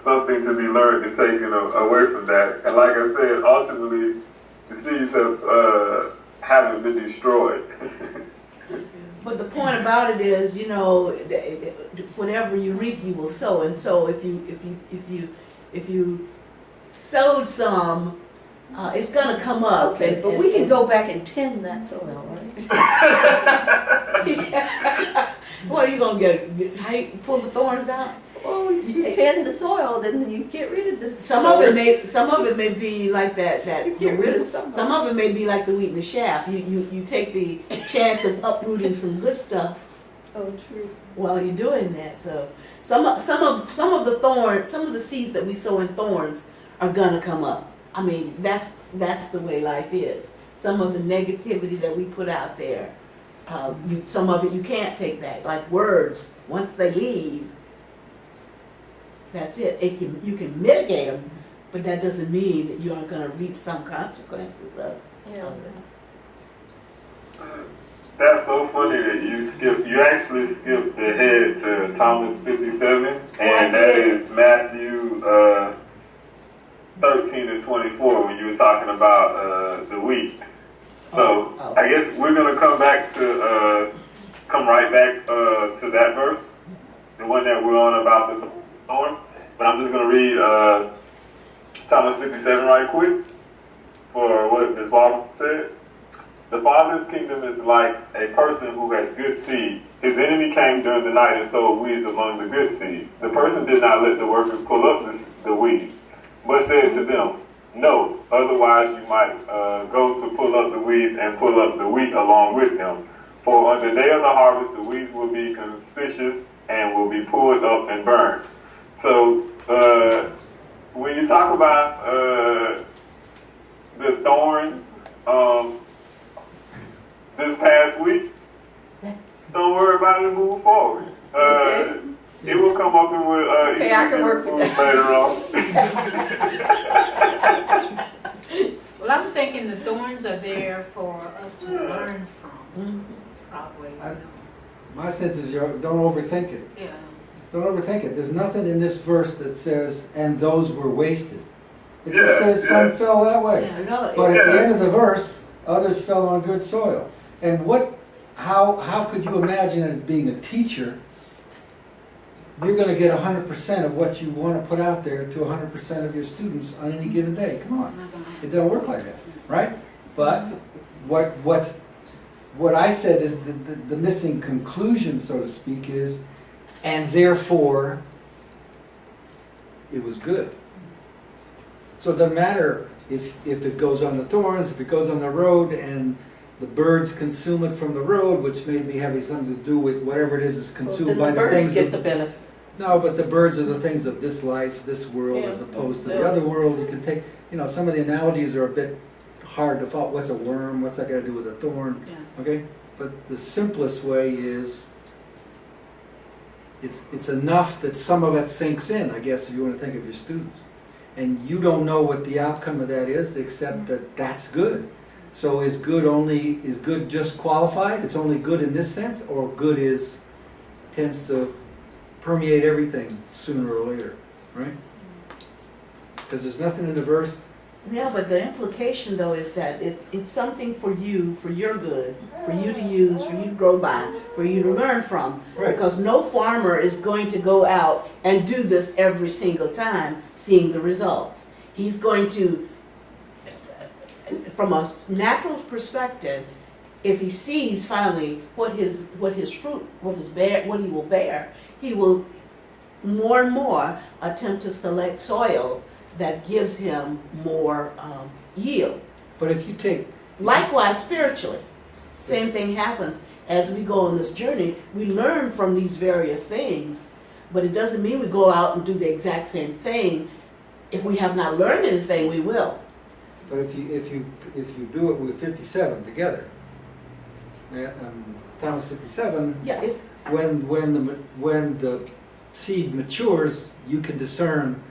something to be learned and taken away from that. And like I said, ultimately, the seeds haven't been destroyed.
But the point about it is, you know, whatever you reap, you will sow. And so if you sowed some, it's gonna come up.
Okay, but we can go back and tend that soil, right?
What are you gonna get? How you pull the thorns out?
Oh, if you tend the soil, then you get rid of the.
Some of it may be like that.
You get rid of some.
Some of it may be like the wheat and the chaff. You take the chance of uprooting some good stuff
Oh, true.
while you're doing that. So some of the thorns, some of the seeds that we sow in thorns are gonna come up. I mean, that's the way life is. Some of the negativity that we put out there, some of it you can't take back. Like words, once they leave, that's it. You can mitigate them, but that doesn't mean that you aren't gonna reap some consequences of
Yeah.
it.
That's so funny that you actually skipped ahead to Thomas 57, and that is Matthew 13 to 24 when you were talking about the wheat. So
Oh.
I guess we're gonna come right back to that verse, the one that we're on about the thorns. But I'm just gonna read Thomas 57 right quick for what Ms. Walker said. The Father's kingdom is like a person who has good seed. His enemy came during the night and sowed weeds among the good seed. The person did not let the workers pull up the weeds, but said to them, "No, otherwise you might go to pull up the weeds and pull up the wheat along with them. For on the day of the harvest, the weeds will be conspicuous and will be pulled up and burned." So when you talk about the thorns, this past week, don't worry about it and move forward. It will come up and we'll
Okay, I can work with that.
later on.
Well, I'm thinking the thorns are there for us to learn from, probably.
My sense is don't overthink it.
Yeah.
Don't overthink it. There's nothing in this verse that says, and those were wasted. It just says some fell that way.
Yeah.
No,
But at the end of the verse, others fell on good soil. And how could you imagine as being a teacher, you're going to get 100% of what you want to put out there to 100% of your students on any given day? Come on. It doesn't work like that, right? But what I said is the missing conclusion, so to speak, is, and therefore, it was good. So it doesn't matter if it goes on the thorns, if it goes on the road, and the birds consume it from the road, which may be having something to do with whatever it is consumed by the things.
get the benefit.
No, but the birds are the things of this life, this world,
Yeah,
as opposed to
still.
the other world. You can take, some of the analogies are a bit hard to follow. What's a worm? What's that got to do with a thorn?
Yeah.
Okay? But the simplest way is, it's enough that some of it sinks in, I guess, if you want to think of your students. And you don't know what the outcome of that is, except that that's good. So is good just qualified? It's only good in this sense, or good tends to permeate everything sooner or later, right? Because there's nothing in the verse.
Yeah, but the implication though is that it's something for you, for your good, for you to use, for you to grow by, for you to learn from.
Right.
Because no farmer is going to go out and do this every single time, seeing the results. He's going to, from a natural perspective, if he sees finally what his fruit, what he will bear, he will more and more attempt to select soil that gives him more yield.
But if you take,
Likewise, spiritually, same thing happens as we go on this journey. We learn from these various things, but it doesn't mean we go out and do the exact same thing. If we have not learned anything, we will.
but if you do it with 57 together, Thomas 57,
Yeah, it's
when the seed matures, you can discern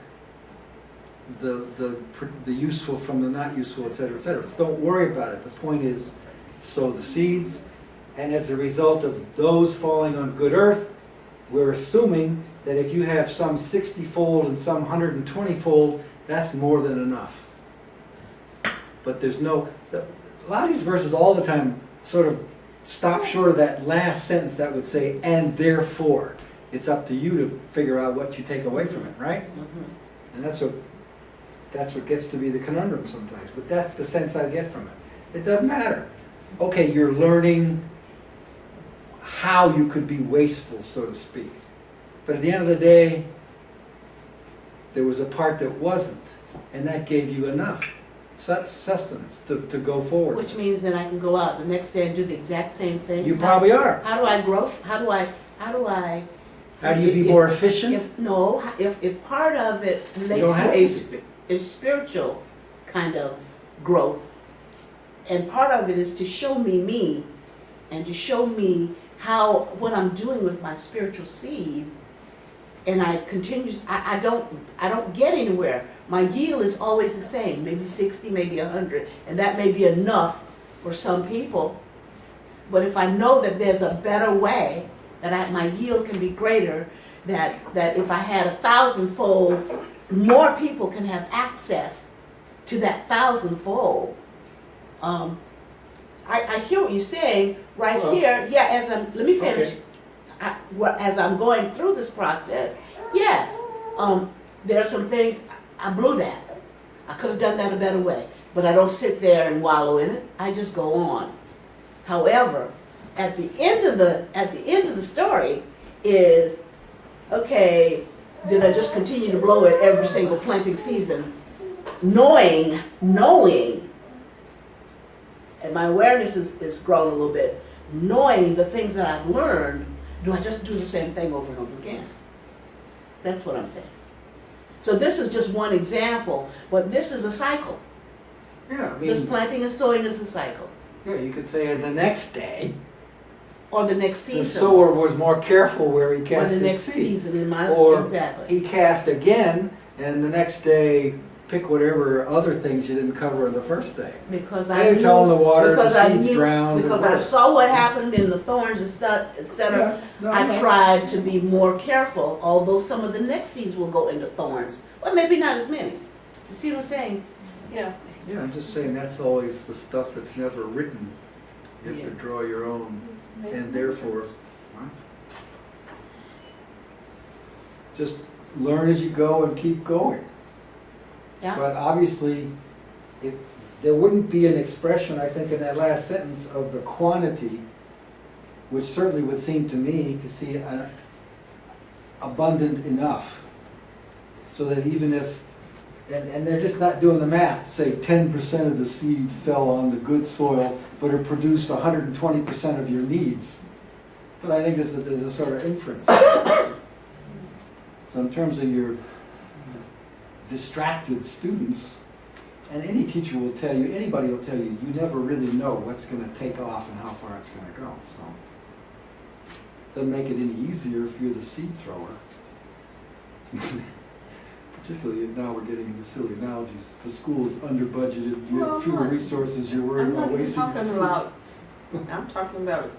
the useful from the not useful, et cetera, et cetera. So don't worry about it. The point is, sow the seeds, and as a result of those falling on good earth, we're assuming that if you have some 60-fold and some 120-fold, that's more than enough. But there's a lot of these verses all the time sort of stop short of that last sentence that would say, and therefore. It's up to you to figure out what you take away from it, right? And that's what gets to be the conundrum sometimes. But that's the sense I get from it. It doesn't matter. Okay, you're learning how you could be wasteful, so to speak. But at the end of the day, there was a part that wasn't, and that gave you enough sustenance to go forward.
Which means that I can go out the next day and do the exact same thing.
You probably are.
How do I grow? How do
you be more efficient?
If part of it relates
don't have
to a spiritual kind of growth, and part of it is to show me me, and to show me what I'm doing with my spiritual seed, and I continue. I don't get anywhere. My yield is always the same, maybe 60, maybe 100, and that may be enough for some people. But if I know that there's a better way, that my yield can be greater, that if I had 1,000-fold, more people can have access to that 1,000-fold. I hear what you're saying right here. Yeah, let me finish.
Okay.
As I'm going through this process, yes, there are some things I blew that. I could have done that a better way, but I don't sit there and wallow in it. I just go on. However, at the end of the story is, okay, did I just continue to blow it every single planting season, knowing, and my awareness is grown a little bit, knowing the things that I've learned, do I just do the same thing over and over again? That's what I'm saying. So this is just one example, but this is a cycle.
Yeah, I mean,
This planting and sowing is a cycle.
yeah, you could say the next day,
Or the next season.
the sower was more careful where he
Or
cast
the
his
next
seed.
season,
Or
exactly.
he cast again, and the next day, pick whatever other things you didn't cover the first day.
Because
They
I
didn't tell him the water,
because
the
I
seeds
knew-
drowned.
Because I saw what happened in the thorns and stuff, etc. I tried to be more careful, although some of the next seeds will go into thorns. Well, maybe not as many. You see what I'm saying? Yeah.
Yeah, I'm just saying that's always the stuff that's never written. You have to draw your own, and therefore, just learn as you go and keep going.
Yeah.
But obviously, there wouldn't be an expression, I think, in that last sentence of the quantity, which certainly would seem to me to see an abundant enough, so that even if, and they're just not doing the math, say 10% of the seed fell on the good soil, but it produced 120% of your needs. But I think there's a sort of inference. So in terms of your distracted students, and any teacher will tell you, anybody will tell you, you never really know what's going to take off and how far it's going to go. So it doesn't make it any easier if you're the seed thrower. Particularly now we're getting into silly analogies. The school is under budgeted, you have fewer resources, you're worried about wasting your seeds.
I'm talking about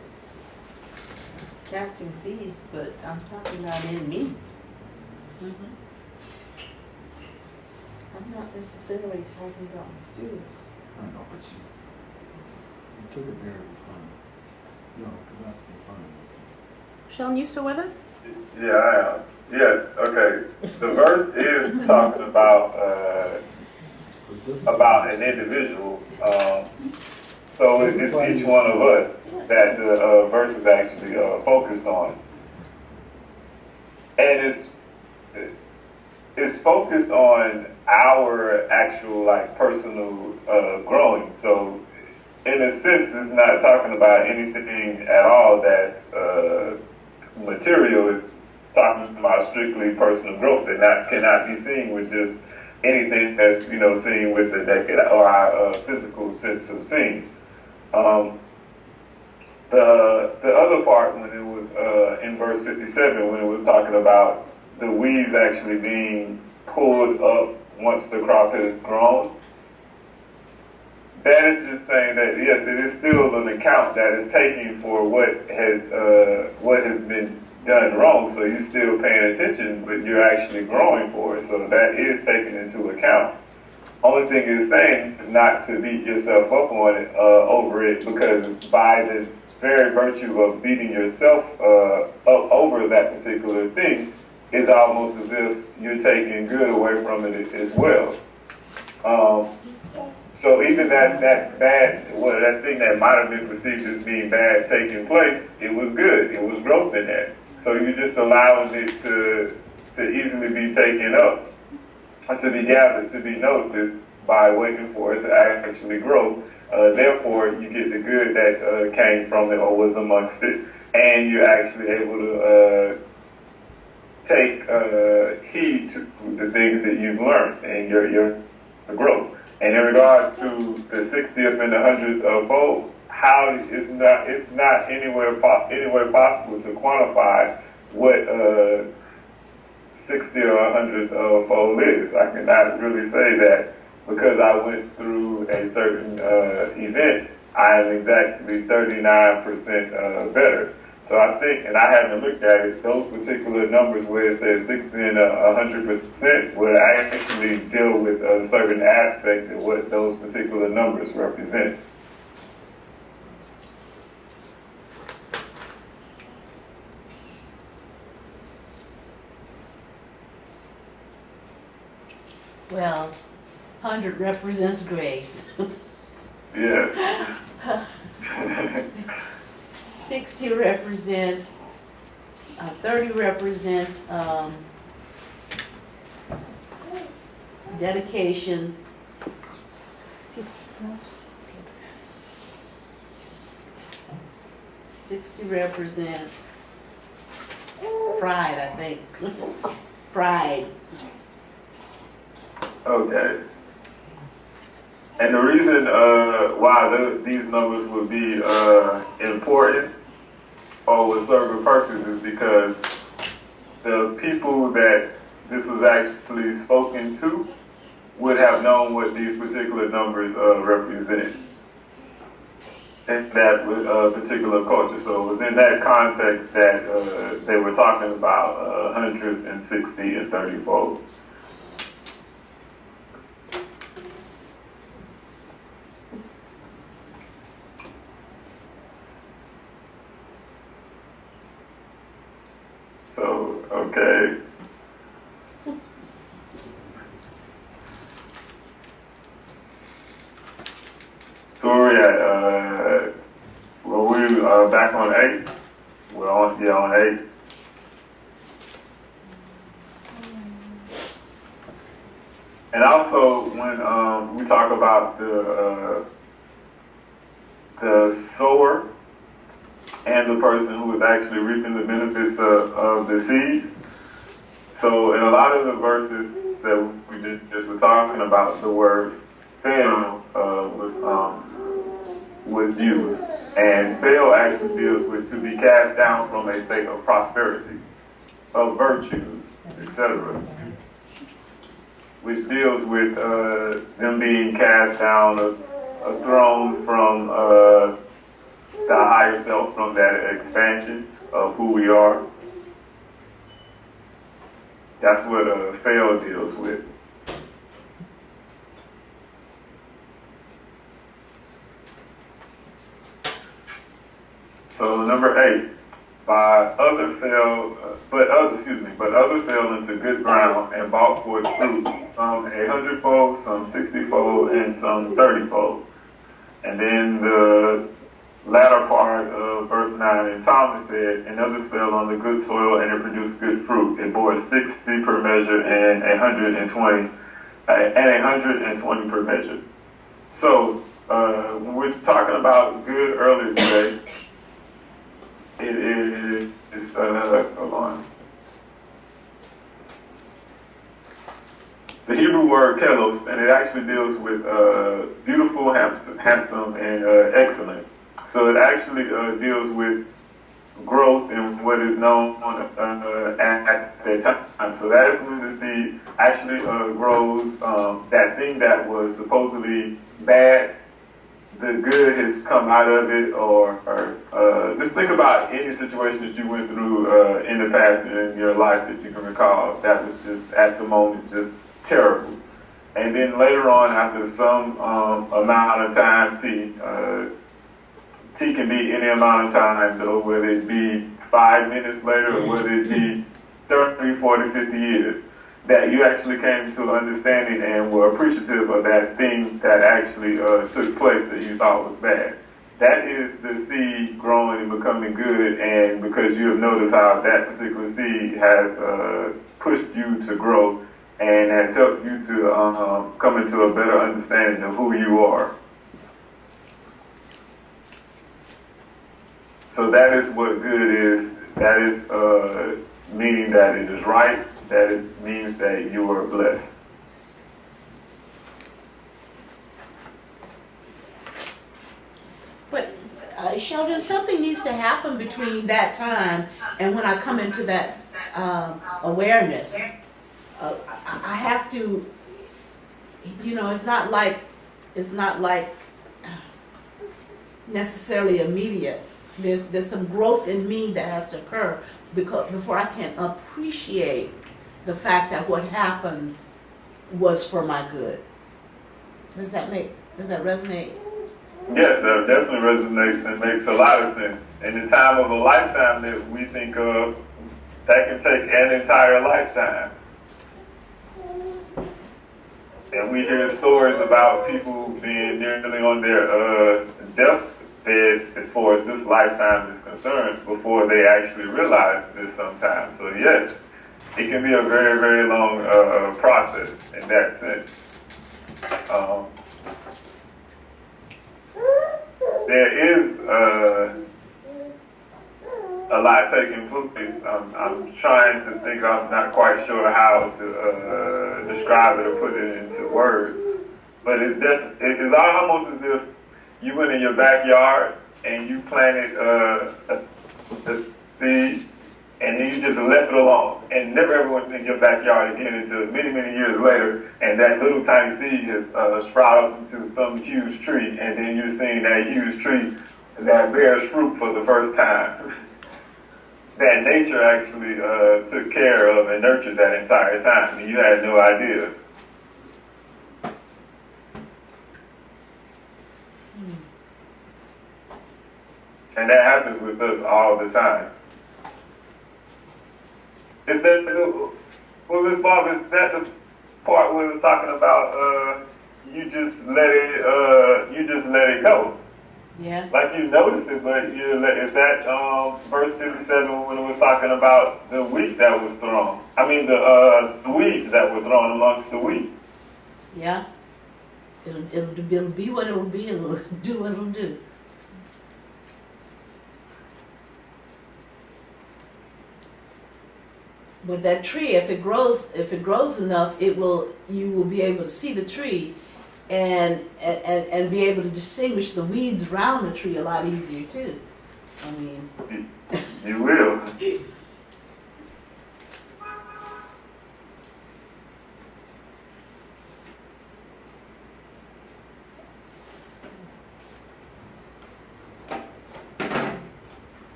casting seeds, but I'm talking about in me.
Mhm.
I'm not necessarily talking about the students.
I know, but you took it there to be fun. No, not to be fun.
Sheldon, you still with us?
Yeah, I am. Yeah, okay. The verse is talking about an individual. So it's each one of us that the verse is actually focused on. And it's focused on our actual personal growing. So in a sense, it's not talking about anything at all that's material. It's talking about strictly personal growth that cannot be seen with just anything that's seen with the naked or our physical sense of seeing. The other part when it was in verse 57 when it was talking about the weeds actually being pulled up once the crop has grown, that is just saying that yes, it is still an account that is taken for what has been done wrong. So you're still paying attention, but you're actually growing for it. So that is taken into account. Only thing it's saying is not to beat yourself up on it over it, because by the very virtue of beating yourself up over that particular thing, it's almost as if you're taking good away from it as well. So even that thing that might have been perceived as being bad taking place, it was good. It was growth in that. So you're just allowing it to easily be taken up to be gathered, to be noticed by waiting for it to actually grow. Therefore, you get the good that came from it or was amongst it, and you're actually able to take heed to the things that you've learned and your growth. And in regards to the 60th and the 100th fold, how it's not anywhere possible to quantify what 60 or 100th fold is. I cannot really say that because I went through a certain event, I am exactly 39% better. So I think, and I haven't looked at it, those particular numbers where it says 60 and 100% will actually deal with a certain aspect of what those particular numbers represent.
Well, 100 represents grace.
Yes.
60 represents, 30 represents dedication. 60 represents pride, I think. Pride.
Okay. And the reason why these numbers would be important or would serve a purpose is because the people that this was actually spoken to would have known what these particular numbers represented in that particular culture. So it was in that context that they were talking about 160 and 30-fold. So, okay. So where we at? Well, we back on 8. We're on 8. And also, when we talk about the sower and the person who is actually reaping the benefits of the seeds. So in a lot of the verses that we just were talking about, the word fail was used. And fail actually deals with to be cast down from a state of prosperity, of virtues, etc. Which deals with them being cast down, a throne from the higher self, from that expansion of who we are. That's what fail deals with. So number 8, but others fell into good ground and brought forth fruit, some 100-fold, some 60-fold, and some 30-fold. And then the latter part of verse 9, and Thomas said, and others fell on the good soil, and it produced good fruit. It bore 60 per measure and 120 per measure. So when we're talking about good earlier today, it is hold on. The Hebrew word kelos, and it actually deals with beautiful, handsome, and excellent. So it actually deals with growth and what is known at that time. So that is when the seed actually grows. That thing that was supposedly bad, the good has come out of it. Or just think about any situation that you went through in the past in your life that you can recall that was just at the moment just terrible. And then later on, after some amount of time, T can be any amount of time, though, whether it be 5 minutes later or whether it be 30, 40, 50 years, that you actually came to understanding and were appreciative of that thing that actually took place that you thought was bad. That is the seed growing and becoming good, and because you have noticed how that particular seed has pushed you to grow and has helped you to come into a better understanding of who you are. So that is what good is. That is meaning that it is right. That it means that you are blessed.
But Sheldon, something needs to happen between that time and when I come into that awareness. I have to, it's not like necessarily immediate. There's some growth in me that has to occur before I can appreciate the fact that what happened was for my good. Does that resonate?
Yes, that definitely resonates and makes a lot of sense. In the time of a lifetime that we think of, that can take an entire lifetime. And we hear stories about people being nearly on their deathbed as far as this lifetime is concerned before they actually realize this sometimes. So yes, it can be a very, very long process in that sense. There is a lot taking place. I'm trying to think. I'm not quite sure how to describe it or put it into words. But it's almost as if you went in your backyard and you planted a seed, and then you just left it alone and never ever went in your backyard again until many, many years later, and that little tiny seed has sprouted up into some huge tree, and then you're seeing that huge tree that bears fruit for the first time. That nature actually took care of and nurtured that entire time, and you had no idea. And that happens with us all the time. Is that, well, Ms. Barber, is that the part where it was talking about you just let it go?
Yeah.
Like you noticed it, but is that verse 57 when it was talking about the wheat that was thrown? I mean the weeds that were thrown amongst the wheat.
Yeah. It'll be what it'll be, and it'll do what it'll do. But that tree, if it grows enough, you will be able to see the tree and be able to distinguish the weeds around the tree a lot easier too. I mean,
You will.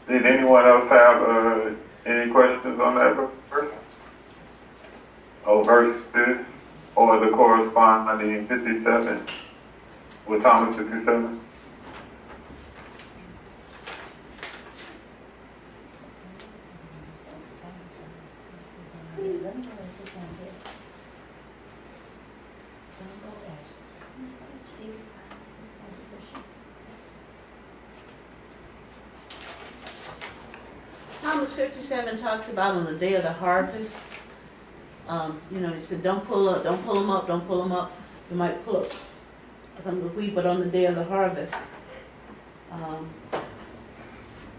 Did anyone else have any questions on that verse? Or verses, or the corresponding 57 with Thomas 57?
Thomas 57 talks about on the day of the harvest. He said, don't pull them up. You might pull up some of the wheat, but on the day of the harvest.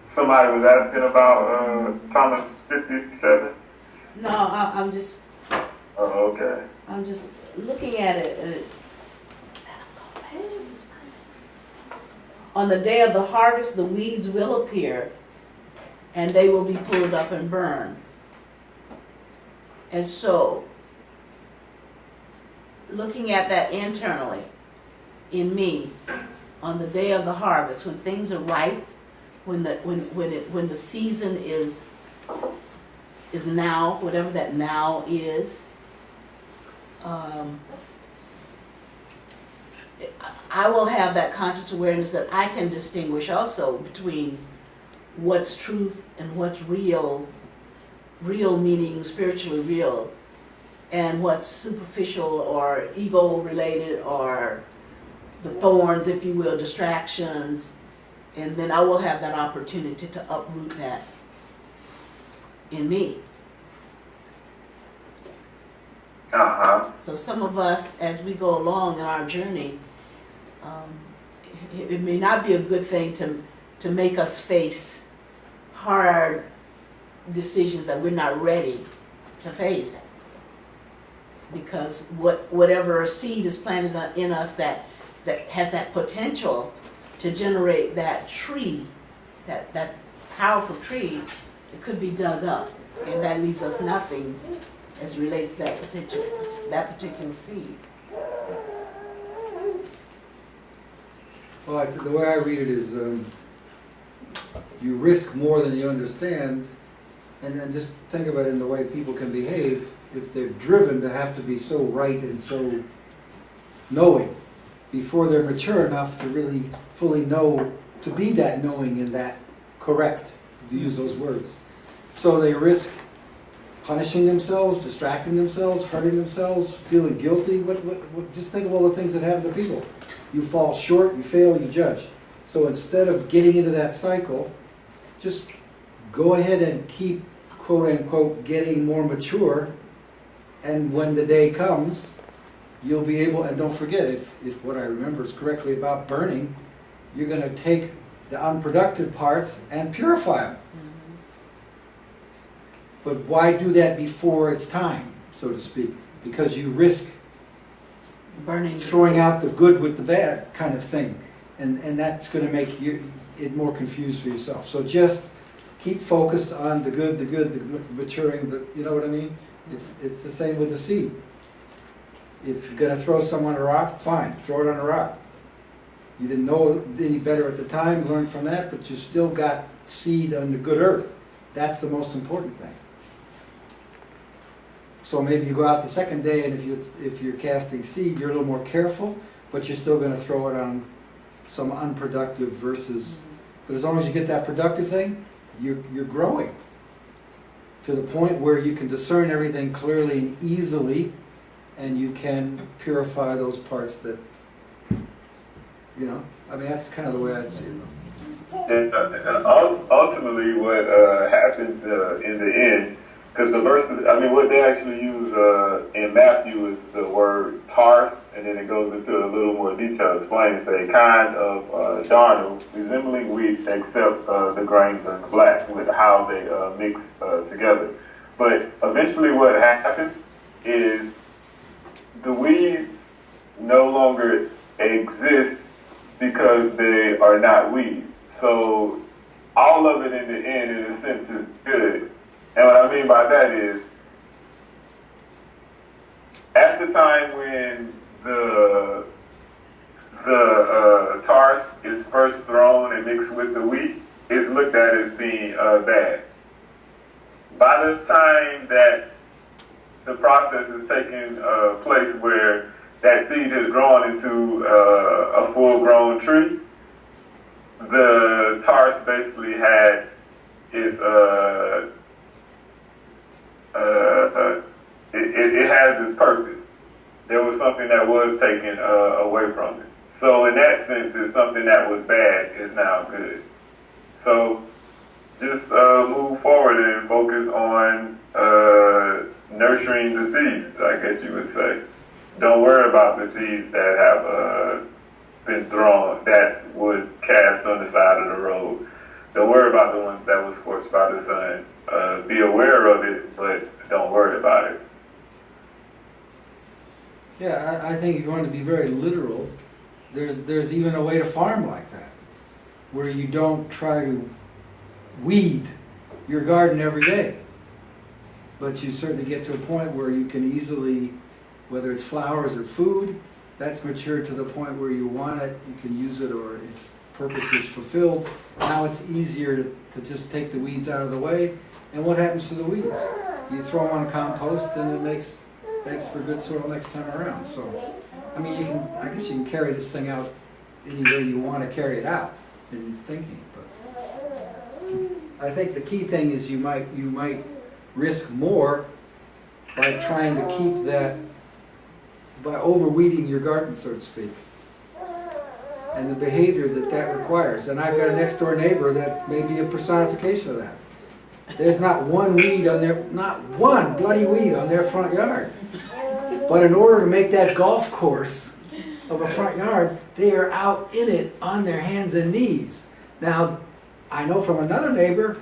Somebody was asking about Thomas 57?
No, I'm just
Oh, okay.
looking at it. And on the day of the harvest, the weeds will appear, and they will be pulled up and burned. And so, looking at that internally, in me, on the day of the harvest, when things are ripe, when the season is now, whatever that now is, I will have that conscious awareness that I can distinguish also between what's truth and what's real meaning spiritually real, and what's superficial or ego related or the thorns, if you will, distractions, and then I will have that opportunity to uproot that in me. So some of us, as we go along in our journey, it may not be a good thing to make us face hard decisions that we're not ready to face. Because whatever seed is planted in us that has that potential to generate that tree, that powerful tree, it could be dug up, and that leaves us nothing as relates to that particular seed.
Well, the way I read it is, you risk more than you understand, and then just think about it in the way people can behave if they're driven to have to be so right and so knowing before they're mature enough to really fully know, to be that knowing and that correct, to use those words. So they risk punishing themselves, distracting themselves, hurting themselves, feeling guilty. Just think of all the things that happen to people. You fall short, you fail, you judge. So instead of getting into that cycle, just go ahead and keep, quote unquote, getting more mature, and when the day comes, you'll be able, and don't forget, if what I remember is correctly about burning, you're going to take the unproductive parts and purify them. But why do that before it's time, so to speak? Because you risk
Burning,
throwing out the good with the bad kind of thing. And that's going to make it more confused for yourself. So just keep focused on the good, the maturing, you know what I mean? It's the same with the seed. If you're going to throw someone a rock, fine, throw it on a rock. You didn't know any better at the time, learn from that, but you still got seed on the good earth. That's the most important thing. So maybe you go out the second day, and if you're casting seed, you're a little more careful, but you're still going to throw it on some unproductive versus. But as long as you get that productive thing, you're growing to the point where you can discern everything clearly and easily, and you can purify those parts that, I mean, that's kind of the way I'd see it.
And ultimately, what happens in the end, because the verse, I mean, what they actually use in Matthew is the word tars, and then it goes into a little more detail, explaining, say, kind of darnel, resembling wheat, except the grains are black, with how they mix together. But eventually what happens is the weeds no longer exist because they are not weeds. So all of it in the end, in a sense, is good. And what I mean by that is, at the time when the tars is first thrown and mixed with the wheat, it's looked at as being bad. By the time that the process is taking place where that seed is grown into a full-grown tree, the tars basically had its it has its purpose. There was something that was taken away from it. So in that sense, it's something that was bad is now good. So just move forward and focus on nurturing the seeds, I guess you would say. Don't worry about the seeds that have been thrown, that was cast on the side of the road. Don't worry about the ones that was scorched by the sun. Be aware of it, but don't worry about it.
Yeah, I think you're going to be very literal. There's even a way to farm like that, where you don't try to weed your garden every day, but you certainly get to a point where you can easily, whether it's flowers or food, that's matured to the point where you want it, you can use it, or its purpose is fulfilled. Now it's easier to just take the weeds out of the way. And what happens to the weeds? You throw them on compost, and it makes for good soil next time around. So, I mean, I guess you can carry this thing out any way you want to carry it out in your thinking. But I think the key thing is you might risk more by trying to keep that, by overweeding your garden, so to speak, and the behavior that requires. And I've got a next door neighbor that may be a personification of that. There's not one weed on their, not one bloody weed on their front yard. But in order to make that golf course of a front yard, they are out in it on their hands and knees. Now, I know from another neighbor,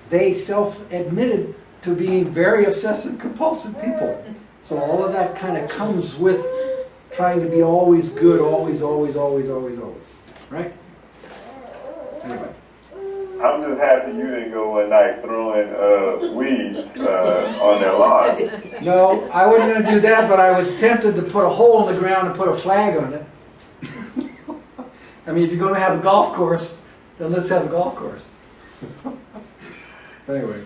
they self-admitted to being very obsessive compulsive people. So all of that kind of comes with trying to be always good, always, right? Anyway.
I'm just happy you didn't go one night throwing weeds on their lawn.
No, I wasn't gonna do that, but I was tempted to put a hole in the ground and put a flag on it. I mean, if you're gonna have a golf course, then let's have a golf course. Anyway.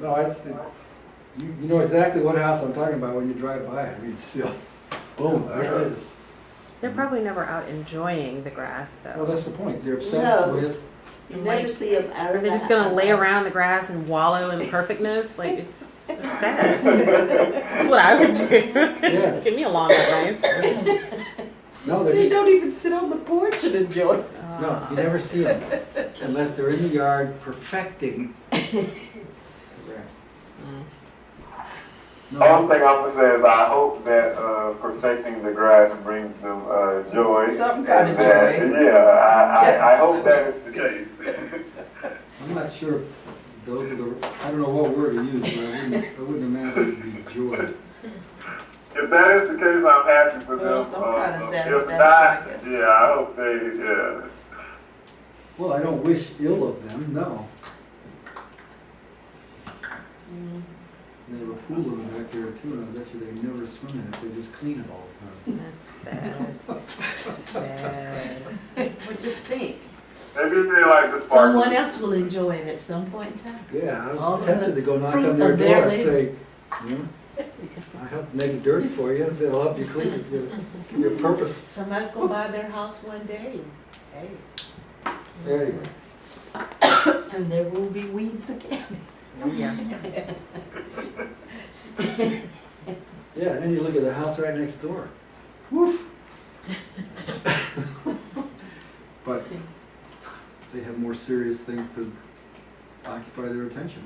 No, you know exactly what house I'm talking about when you drive by it. I mean, still, boom, there it is.
They're probably never out enjoying the grass,
Well,
though.
that's the point. They're obsessed
No.
with.
You never see them out
Are
of
they just gonna lay around the grass and wallow in perfectness? Like, it's sad. That's what I would do.
Yeah.
Give me a lawn that nice.
No, they're
They
just,
don't even sit on the porch and enjoy it.
no, you never see them unless they're in the yard perfecting the grass. No,
One thing I'm gonna say is I hope that perfecting the grass brings them joy.
Some kind of
And that-
joy.
Yeah, I hope that is the case.
I'm not sure if those are the, I don't know what word to use, but I wouldn't imagine it would be joy.
If that is the case, I'm happy for
Well,
them.
some kind of
If
satisfaction,
not,
I guess.
yeah, I hope they, yeah.
Well, I don't wish ill of them, no. They have a pool in the back there too, and I bet you they never swim in it, they just clean it all the time.
That's sad. Sad.
But just think,
Maybe they like the spark.
someone else will enjoy it at some point in time.
Yeah, I
All
was
of
tempted
the
to go knock
fruit
on their
of their
door and
labor.
say, you know, I helped make it dirty for you, it'll help you clean it, give you a purpose.
Somebody's gonna buy their house one day. Hey,
Anyway,
And there will be weeds again.
Yeah.
yeah, and then you look at the house right next door. Woof. But they have more serious things to occupy their attention.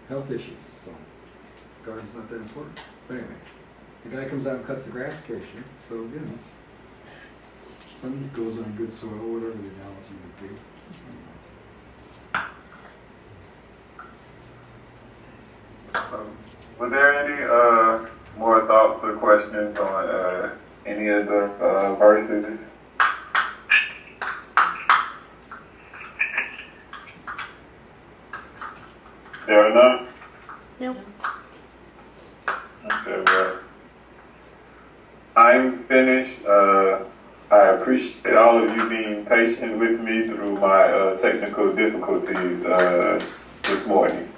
Health issues, so garden's not that important. But anyway, the guy comes out and cuts the grass occasionally, so, you know, some goes on good soil, whatever the analogy would be.
Was there any more thoughts or questions on any of the verses? There are none?
No.
Okay, well, I'm finished. I appreciate all of you being patient with me through my technical difficulties this morning.